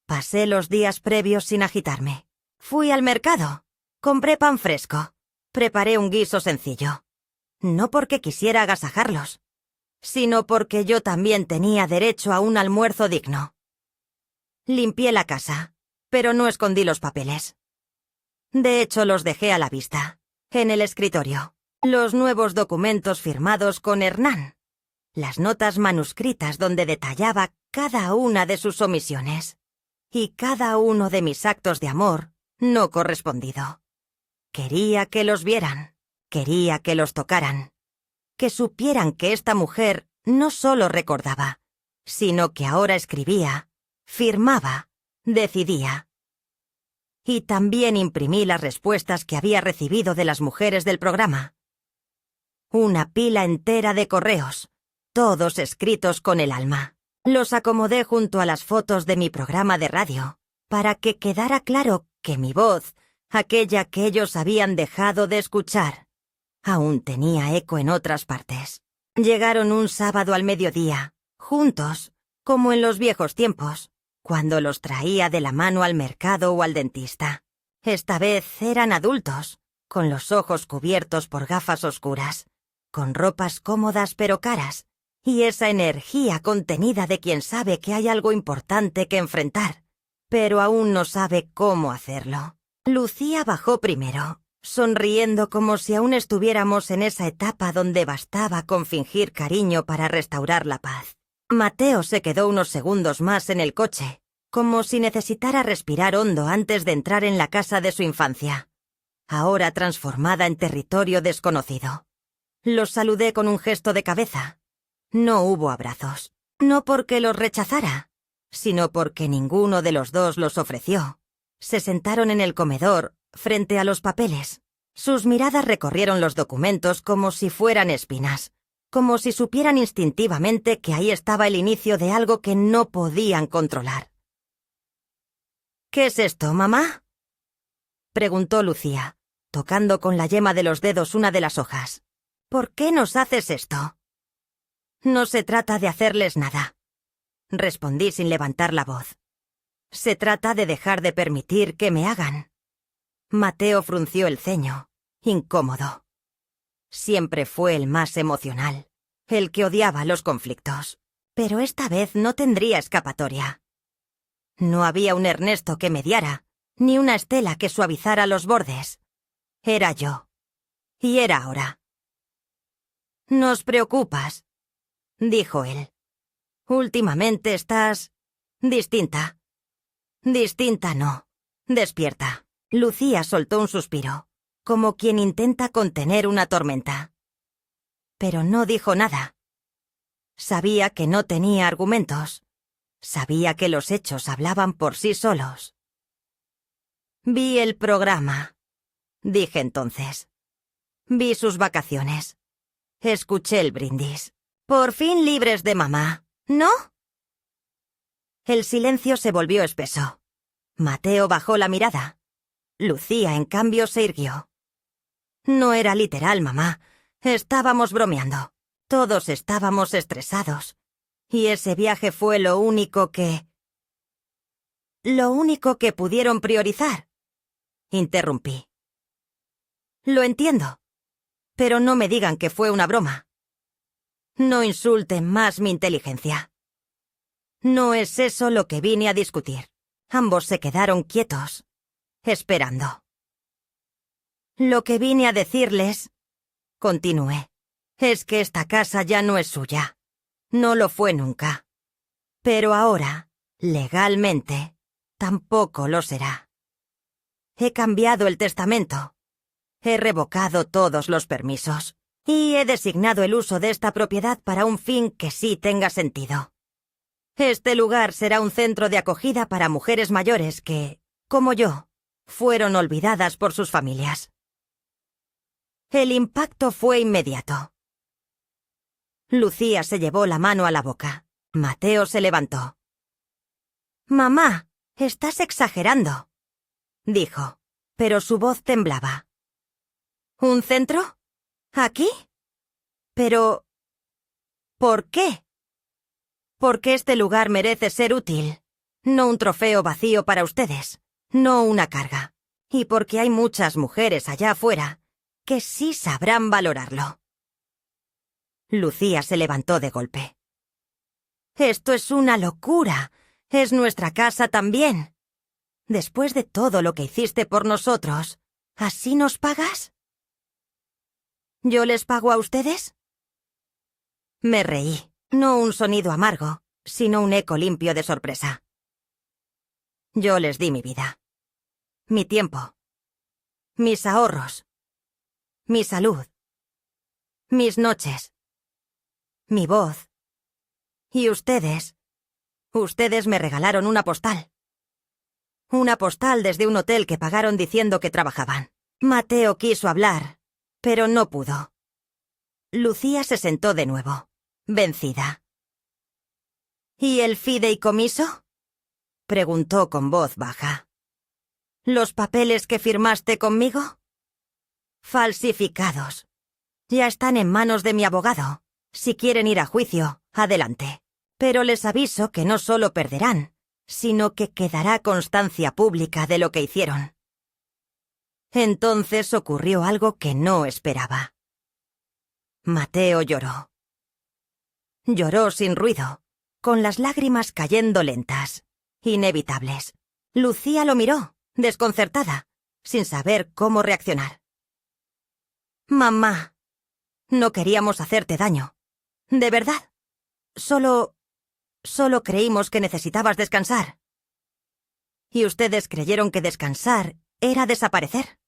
Pasé los días previos sin agitarme. Fui al mercado, compré pan fresco, preparé un guiso sencillo. No porque quisiera agasajarlos, sino porque yo también tenía derecho a un almuerzo digno. Limpié la casa, pero no escondí los papeles. De hecho, los dejé a la vista, en el escritorio. Los nuevos documentos firmados con Hernán. Las notas manuscritas donde detallaba cada una de sus omisiones. Y cada uno de mis actos de amor no correspondido. Quería que los vieran. Quería que los tocaran. Que supieran que esta mujer no solo recordaba, sino que ahora escribía, firmaba, decidía. Y también imprimí las respuestas que había recibido de las mujeres del programa. Una pila entera de correos, todos escritos con el alma. Los acomodé junto a las fotos de mi programa de radio, para que quedara claro que mi voz, aquella que ellos habían dejado de escuchar, aún tenía eco en otras partes. Llegaron un sábado al mediodía, juntos, como en los viejos tiempos, cuando los traía de la mano al mercado o al dentista. Esta vez eran adultos, con los ojos cubiertos por gafas oscuras, con ropas cómodas pero caras, y esa energía contenida de quien sabe que hay algo importante que enfrentar, pero aún no sabe cómo hacerlo. Lucía bajó primero, sonriendo como si aún estuviéramos en esa etapa donde bastaba con fingir cariño para restaurar la paz. Mateo se quedó unos segundos más en el coche, como si necesitara respirar hondo antes de entrar en la casa de su infancia, ahora transformada en territorio desconocido. Los saludé con un gesto de cabeza. No hubo abrazos, no porque los rechazara, sino porque ninguno de los dos los ofreció. Se sentaron en el comedor, frente a los papeles. Sus miradas recorrieron los documentos como si fueran espinas, como si supieran instintivamente que ahí estaba el inicio de algo que no podían controlar. «¿Qué es esto, mamá?», preguntó Lucía, tocando con la yema de los dedos una de las hojas. «¿Por qué nos haces esto?». «No se trata de hacerles nada», respondí sin levantar la voz. «Se trata de dejar de permitir que me hagan». Mateo frunció el ceño, incómodo. Siempre fue el más emocional, el que odiaba los conflictos. Pero esta vez no tendría escapatoria. No había un Ernesto que mediara, ni una Estela que suavizara los bordes. Era yo. Y era ahora. «Nos preocupas», dijo él. «Últimamente estás... distinta». «Distinta no. Despierta». Lucía soltó un suspiro, como quien intenta contener una tormenta. Pero no dijo nada. Sabía que no tenía argumentos. Sabía que los hechos hablaban por sí solos. «Vi el programa», dije entonces. «Vi sus vacaciones. Escuché el brindis. Por fin libres de mamá, ¿no?». El silencio se volvió espeso. Mateo bajó la mirada. Lucía, en cambio, se irguió. «No era literal, mamá. Estábamos bromeando. Todos estábamos estresados. Y ese viaje fue lo único que pudieron priorizar», interrumpí. «Lo entiendo. Pero no me digan que fue una broma. No insulten más mi inteligencia. No es eso lo que vine a discutir». Ambos se quedaron quietos, esperando. «Lo que vine a decirles», continué, «es que esta casa ya no es suya. No lo fue nunca. Pero ahora, legalmente, tampoco lo será. He cambiado el testamento. He revocado todos los permisos. Y he designado el uso de esta propiedad para un fin que sí tenga sentido. Este lugar será un centro de acogida para mujeres mayores que, como yo, fueron olvidadas por sus familias». El impacto fue inmediato. Lucía se llevó la mano a la boca. Mateo se levantó. «Mamá, estás exagerando», dijo, pero su voz temblaba. «¿Un centro? ¿Aquí? Pero... ¿por qué?». «Porque este lugar merece ser útil, no un trofeo vacío para ustedes, no una carga. Y porque hay muchas mujeres allá afuera que sí sabrán valorarlo». Lucía se levantó de golpe. «Esto es una locura. Es nuestra casa también. Después de todo lo que hiciste por nosotros, ¿así nos pagas?» «¿Yo les pago a ustedes?» Me reí, no un sonido amargo, sino un eco limpio de sorpresa. Yo les di mi vida, mi tiempo, mis ahorros, mi salud, mis noches, mi voz. Y ustedes me regalaron una postal. Una postal desde un hotel que pagaron diciendo que trabajaban. Mateo quiso hablar, pero no pudo. Lucía se sentó de nuevo, vencida. «¿Y el fideicomiso?», preguntó con voz baja. «¿Los papeles que firmaste conmigo?» «Falsificados. Ya están en manos de mi abogado. Si quieren ir a juicio, adelante. Pero les aviso que no solo perderán, sino que quedará constancia pública de lo que hicieron». Entonces ocurrió algo que no esperaba. Mateo lloró. Lloró sin ruido, con las lágrimas cayendo lentas, inevitables. Lucía lo miró, desconcertada, sin saber cómo reaccionar. «Mamá, no queríamos hacerte daño. De verdad. Solo creímos que necesitabas descansar. Y ustedes creyeron que descansar era desaparecer».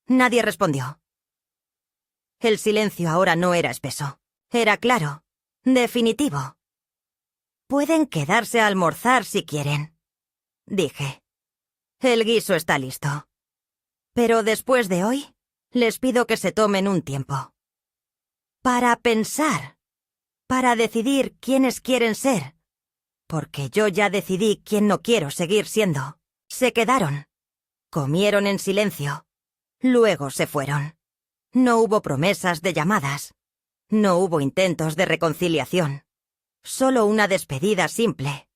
Nadie respondió. El silencio ahora no era espeso. Era claro, definitivo. «Pueden quedarse a almorzar si quieren», dije. «El guiso está listo. Pero después de hoy, les pido que se tomen un tiempo. Para pensar. Para decidir quiénes quieren ser. Porque yo ya decidí quién no quiero seguir siendo. Se quedaron. Comieron en silencio. Luego se fueron. No hubo promesas de llamadas. No hubo intentos de reconciliación. Solo una despedida simple.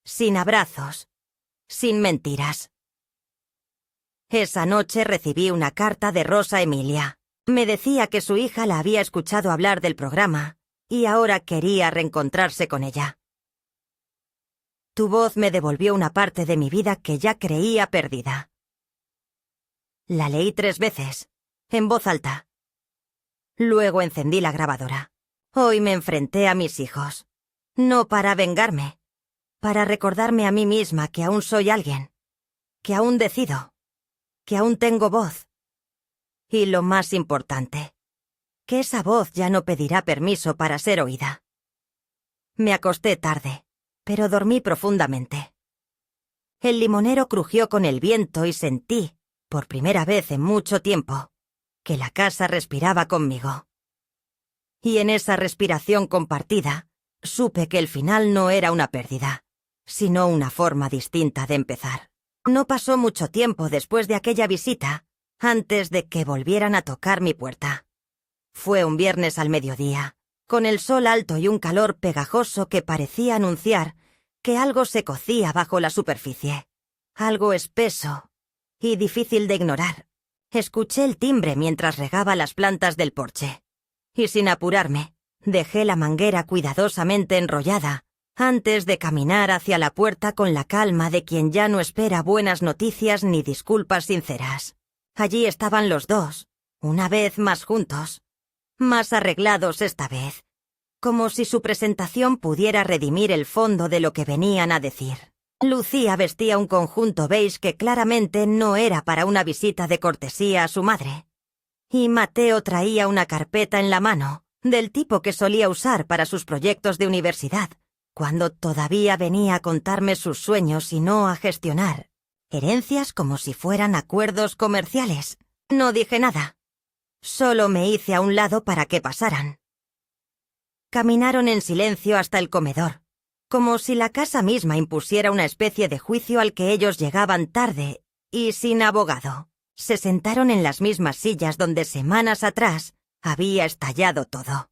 Sin abrazos. Sin mentiras. Esa noche recibí una carta de Rosa Emilia. Me decía que su hija la había escuchado hablar del programa y ahora quería reencontrarse con ella. «Tu voz me devolvió una parte de mi vida que ya creía perdida». La leí 3 veces, en voz alta. Luego encendí la grabadora. Hoy me enfrenté a mis hijos. No para vengarme, para recordarme a mí misma que aún soy alguien, que aún decido, que aún tengo voz. Y lo más importante, que esa voz ya no pedirá permiso para ser oída. Me acosté tarde, pero dormí profundamente. El limonero crujió con el viento y sentí, por primera vez en mucho tiempo, que la casa respiraba conmigo. Y en esa respiración compartida, supe que el final no era una pérdida, sino una forma distinta de empezar. No pasó mucho tiempo después de aquella visita, antes de que volvieran a tocar mi puerta. Fue un viernes al mediodía, con el sol alto y un calor pegajoso que parecía anunciar que algo se cocía bajo la superficie. Algo espeso y difícil de ignorar. Escuché el timbre mientras regaba las plantas del porche. Y sin apurarme, dejé la manguera cuidadosamente enrollada antes de caminar hacia la puerta con la calma de quien ya no espera buenas noticias ni disculpas sinceras. Allí estaban los dos, una vez más juntos, más arreglados esta vez, como si su presentación pudiera redimir el fondo de lo que venían a decir. Lucía vestía un conjunto beige que claramente no era para una visita de cortesía a su madre. Y Mateo traía una carpeta en la mano, del tipo que solía usar para sus proyectos de universidad, cuando todavía venía a contarme sus sueños y no a gestionar herencias como si fueran acuerdos comerciales. No dije nada. Solo me hice a un lado para que pasaran. Caminaron en silencio hasta el comedor, como si la casa misma impusiera una especie de juicio al que ellos llegaban tarde y sin abogado. Se sentaron en las mismas sillas donde semanas atrás había estallado todo.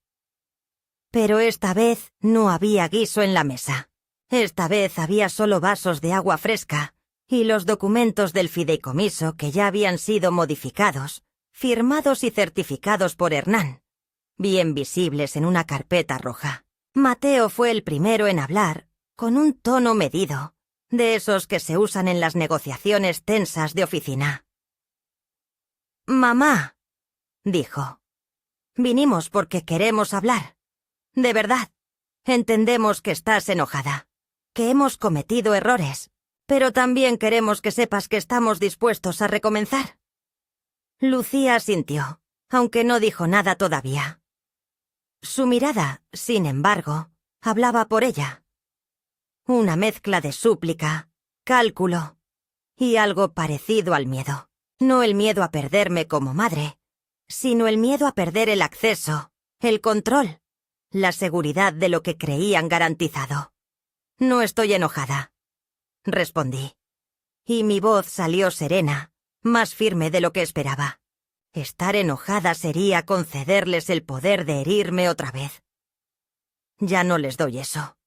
Pero esta vez no había guiso en la mesa. Esta vez había solo vasos de agua fresca y los documentos del fideicomiso que ya habían sido modificados, firmados y certificados por Hernán, bien visibles en una carpeta roja. Mateo fue el primero en hablar, con un tono medido, de esos que se usan en las negociaciones tensas de oficina. «Mamá», dijo, «vinimos porque queremos hablar. De verdad, entendemos que estás enojada, que hemos cometido errores, pero también queremos que sepas que estamos dispuestos a recomenzar». Lucía asintió, aunque no dijo nada todavía. Su mirada, sin embargo, hablaba por ella. Una mezcla de súplica, cálculo y algo parecido al miedo. No el miedo a perderme como madre, sino el miedo a perder el acceso, el control, la seguridad de lo que creían garantizado. «No estoy enojada», respondí, y mi voz salió serena, más firme de lo que esperaba. Estar enojada sería concederles el poder de herirme otra vez. Ya no les doy eso.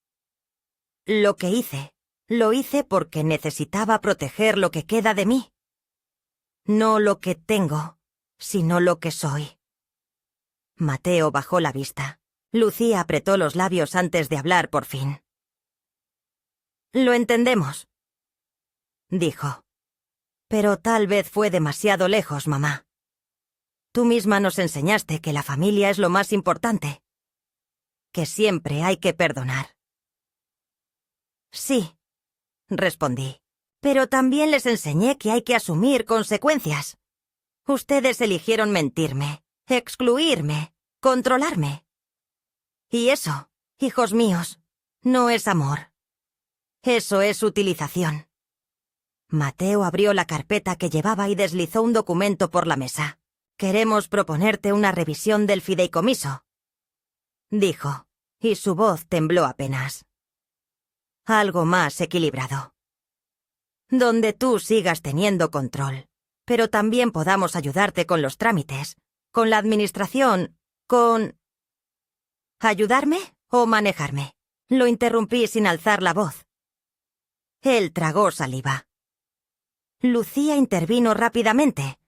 Lo que hice, lo hice porque necesitaba proteger lo que queda de mí. No lo que tengo, sino lo que soy. Mateo bajó la vista. Lucía apretó los labios antes de hablar por fin. «Lo entendemos», dijo. «Pero tal vez fue demasiado lejos, mamá. Tú misma nos enseñaste que la familia es lo más importante, que siempre hay que perdonar». «Sí», respondí, «pero también les enseñé que hay que asumir consecuencias. Ustedes eligieron mentirme, excluirme, controlarme. Y eso, hijos míos, no es amor. Eso es utilización». Mateo abrió la carpeta que llevaba y deslizó un documento por la mesa. «Queremos proponerte una revisión del fideicomiso», dijo, y su voz tembló apenas. «Algo más equilibrado. Donde tú sigas teniendo control, pero también podamos ayudarte con los trámites, con la administración, con...» «¿Ayudarme o manejarme?», lo interrumpí sin alzar la voz. Él tragó saliva. Lucía intervino rápidamente.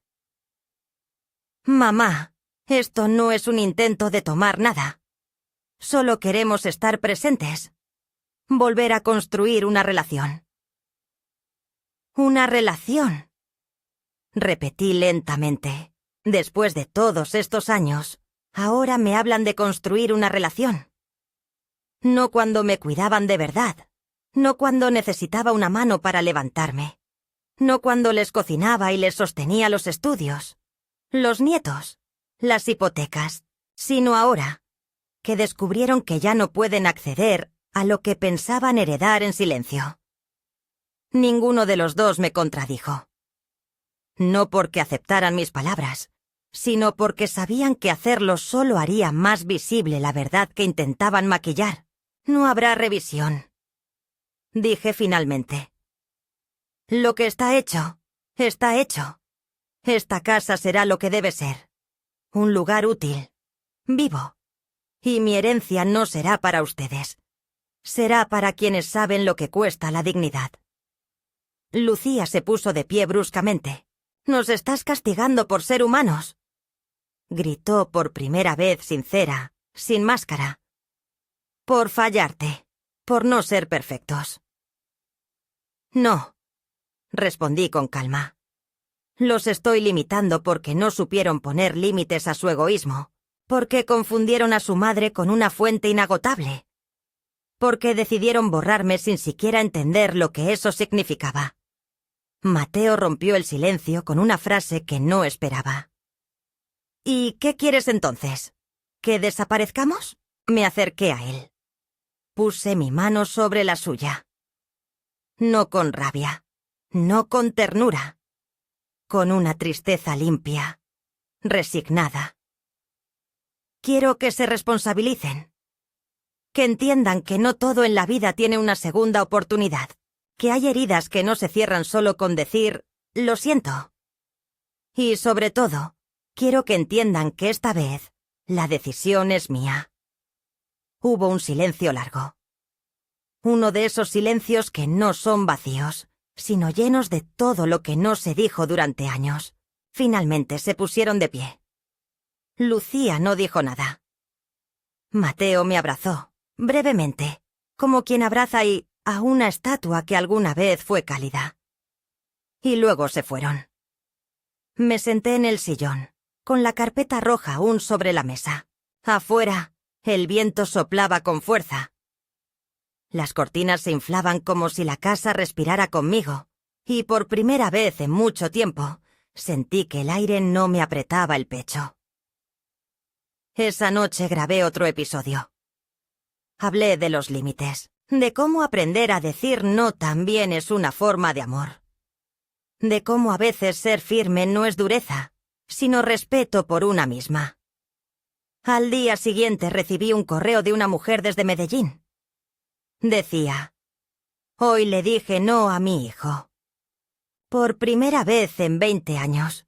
«Mamá, esto no es un intento de tomar nada. Solo queremos estar presentes. Volver a construir una relación». «Una relación», repetí lentamente. Después de todos estos años, ahora me hablan de construir una relación. No cuando me cuidaban de verdad, no cuando necesitaba una mano para levantarme, no cuando les cocinaba y les sostenía los estudios, los nietos, las hipotecas, sino ahora, que descubrieron que ya no pueden acceder a lo que pensaban heredar en silencio. Ninguno de los dos me contradijo. No porque aceptaran mis palabras, sino porque sabían que hacerlo solo haría más visible la verdad que intentaban maquillar. «No habrá revisión», dije finalmente. «Lo que está hecho, está hecho. Esta casa será lo que debe ser. Un lugar útil, vivo. Y mi herencia no será para ustedes. Será para quienes saben lo que cuesta la dignidad». Lucía se puso de pie bruscamente. «Nos estás castigando por ser humanos», gritó por primera vez sincera, sin máscara. «Por fallarte, por no ser perfectos». «No», respondí con calma. «Los estoy limitando porque no supieron poner límites a su egoísmo, porque confundieron a su madre con una fuente inagotable, porque decidieron borrarme sin siquiera entender lo que eso significaba». Mateo rompió el silencio con una frase que no esperaba. «¿Y qué quieres entonces? ¿Que desaparezcamos?». Me acerqué a él. Puse mi mano sobre la suya. No con rabia, no con ternura, con una tristeza limpia, resignada. Quiero que se responsabilicen, que entiendan que no todo en la vida tiene una segunda oportunidad, que hay heridas que no se cierran solo con decir «lo siento». Y sobre todo, quiero que entiendan que esta vez la decisión es mía. Hubo un silencio largo. Uno de esos silencios que no son vacíos, sino llenos de todo lo que no se dijo durante años. Finalmente se pusieron de pie. Lucía no dijo nada. Mateo me abrazó, brevemente, como quien abraza a una estatua que alguna vez fue cálida. Y luego se fueron. Me senté en el sillón, con la carpeta roja aún sobre la mesa. Afuera, el viento soplaba con fuerza. Las cortinas se inflaban como si la casa respirara conmigo, y por primera vez en mucho tiempo, sentí que el aire no me apretaba el pecho. Esa noche grabé otro episodio. Hablé de los límites, de cómo aprender a decir no también es una forma de amor. De cómo a veces ser firme no es dureza, sino respeto por una misma. Al día siguiente recibí un correo de una mujer desde Medellín. Decía: hoy le dije no a mi hijo. Por primera vez en 20 años.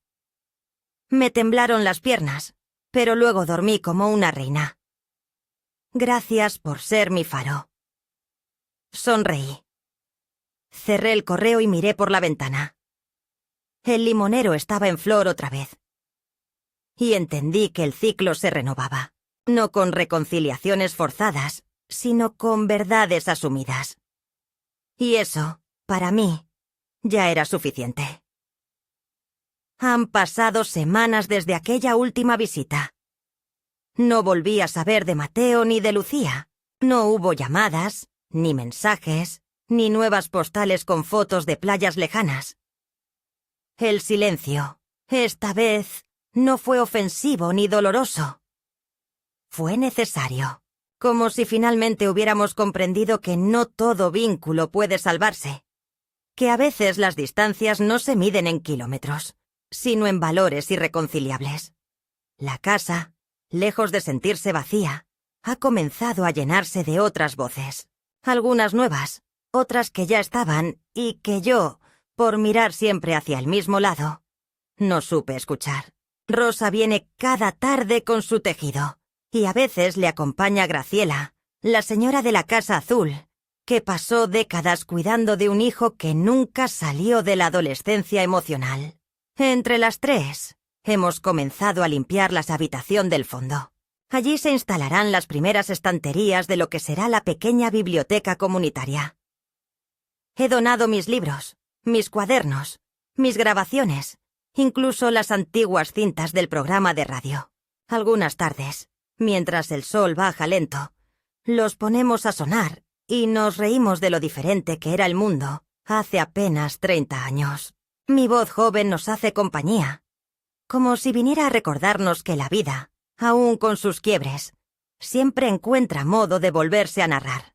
Me temblaron las piernas, pero luego dormí como una reina. Gracias por ser mi faro. Sonreí. Cerré el correo y miré por la ventana. El limonero estaba en flor otra vez. Y entendí que el ciclo se renovaba, no con reconciliaciones forzadas, sino con verdades asumidas. Y eso, para mí, ya era suficiente. Han pasado semanas desde aquella última visita. No volví a saber de Mateo ni de Lucía. No hubo llamadas, ni mensajes, ni nuevas postales con fotos de playas lejanas. El silencio, esta vez, no fue ofensivo ni doloroso. Fue necesario, como si finalmente hubiéramos comprendido que no todo vínculo puede salvarse, que a veces las distancias no se miden en kilómetros, sino en valores irreconciliables. La casa, lejos de sentirse vacía, ha comenzado a llenarse de otras voces, algunas nuevas, otras que ya estaban y que yo, por mirar siempre hacia el mismo lado, no supe escuchar. Rosa viene cada tarde con su tejido, y a veces le acompaña Graciela, la señora de la Casa Azul, que pasó décadas cuidando de un hijo que nunca salió de la adolescencia emocional. Entre las tres, hemos comenzado a limpiar la habitación del fondo. Allí se instalarán las primeras estanterías de lo que será la pequeña biblioteca comunitaria. He donado mis libros, mis cuadernos, mis grabaciones, incluso las antiguas cintas del programa de radio. Algunas tardes, mientras el sol baja lento, los ponemos a sonar y nos reímos de lo diferente que era el mundo hace apenas 30 años. Mi voz joven nos hace compañía, como si viniera a recordarnos que la vida, aun con sus quiebres, siempre encuentra modo de volverse a narrar.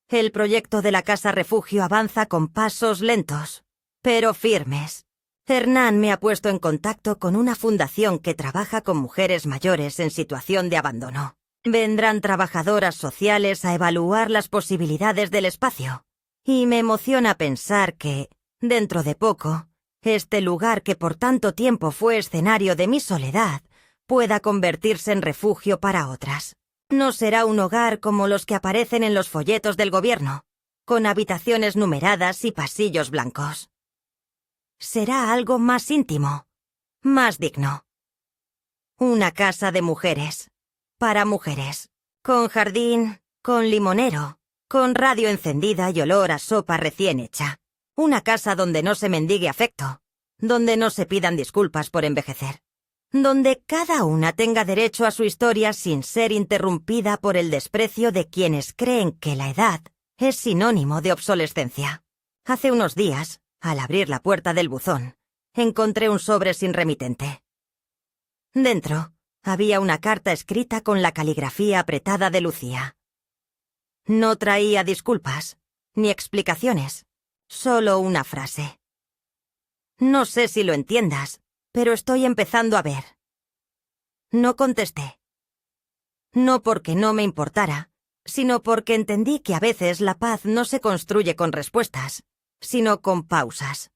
El proyecto de la Casa Refugio avanza con pasos lentos, pero firmes. Hernán me ha puesto en contacto con una fundación que trabaja con mujeres mayores en situación de abandono. Vendrán trabajadoras sociales a evaluar las posibilidades del espacio. Y me emociona pensar que, dentro de poco, este lugar que por tanto tiempo fue escenario de mi soledad, pueda convertirse en refugio para otras. No será un hogar como los que aparecen en los folletos del gobierno, con habitaciones numeradas y pasillos blancos. Será algo más íntimo, más digno. Una casa de mujeres, para mujeres, con jardín, con limonero, con radio encendida y olor a sopa recién hecha. Una casa donde no se mendigue afecto, donde no se pidan disculpas por envejecer, donde cada una tenga derecho a su historia sin ser interrumpida por el desprecio de quienes creen que la edad es sinónimo de obsolescencia. Hace unos días, al abrir la puerta del buzón, encontré un sobre sin remitente. Dentro había una carta escrita con la caligrafía apretada de Lucía. No traía disculpas, ni explicaciones, solo una frase. No sé si lo entiendas, pero estoy empezando a ver. No contesté. No porque no me importara, sino porque entendí que a veces la paz no se construye con respuestas, sino con pausas.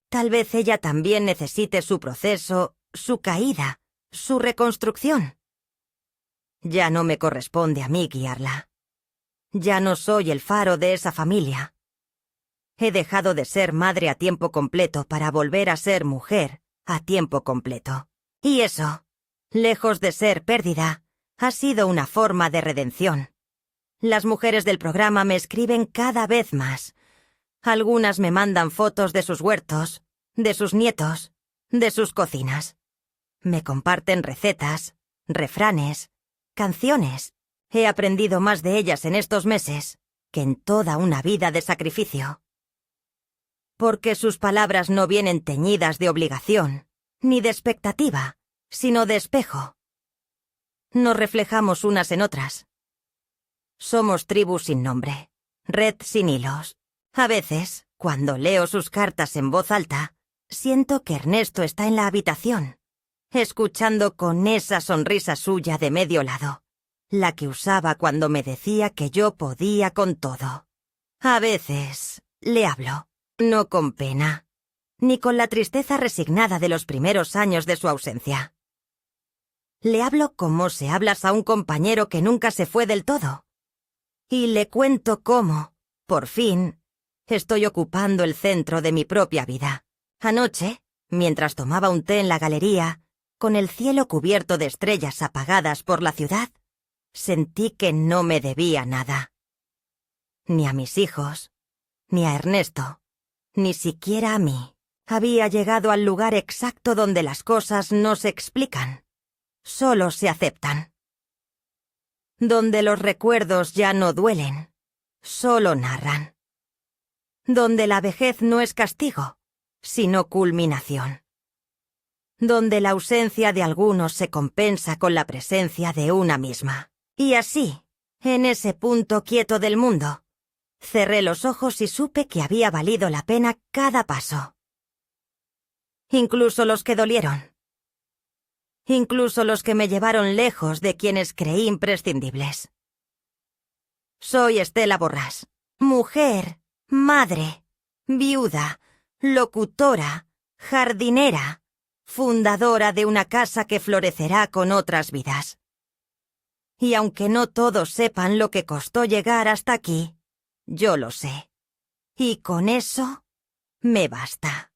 Tal vez ella también necesite su proceso, su caída, su reconstrucción. Ya no me corresponde a mí guiarla. Ya no soy el faro de esa familia. He dejado de ser madre a tiempo completo para volver a ser mujer a tiempo completo. Y eso, lejos de ser pérdida, Ha sido una forma de redención. Las mujeres del programa me escriben cada vez más. Algunas me mandan fotos de sus huertos, de sus nietos, de sus cocinas. Me comparten recetas, refranes, canciones. He aprendido más de ellas en estos meses que en toda una vida de sacrificio. Porque sus palabras no vienen teñidas de obligación, ni de expectativa, sino de espejo. Nos reflejamos unas en otras. Somos tribus sin nombre, red sin hilos. A veces, cuando leo sus cartas en voz alta, siento que Ernesto está en la habitación, escuchando con esa sonrisa suya de medio lado, la que usaba cuando me decía que yo podía con todo. A veces le hablo, no con pena, ni con la tristeza resignada de los primeros años de su ausencia. Le hablo como se hablas a un compañero que nunca se fue del todo. Y le cuento cómo, por fin, estoy ocupando el centro de mi propia vida. Anoche, mientras tomaba un té en la galería, con el cielo cubierto de estrellas apagadas por la ciudad, sentí que no me debía nada. Ni a mis hijos, ni a Ernesto, ni siquiera a mí. Había llegado al lugar exacto donde las cosas no se explican, solo se aceptan. Donde los recuerdos ya no duelen, solo narran. Donde la vejez no es castigo, sino culminación. Donde la ausencia de algunos se compensa con la presencia de una misma. Y así, en ese punto quieto del mundo, cerré los ojos y supe que había valido la pena cada paso. Incluso los que dolieron. Incluso los que me llevaron lejos de quienes creí imprescindibles. Soy Estela Borràs, mujer, madre, viuda, locutora, jardinera, fundadora de una casa que florecerá con otras vidas. Y aunque no todos sepan lo que costó llegar hasta aquí, yo lo sé. Y con eso me basta.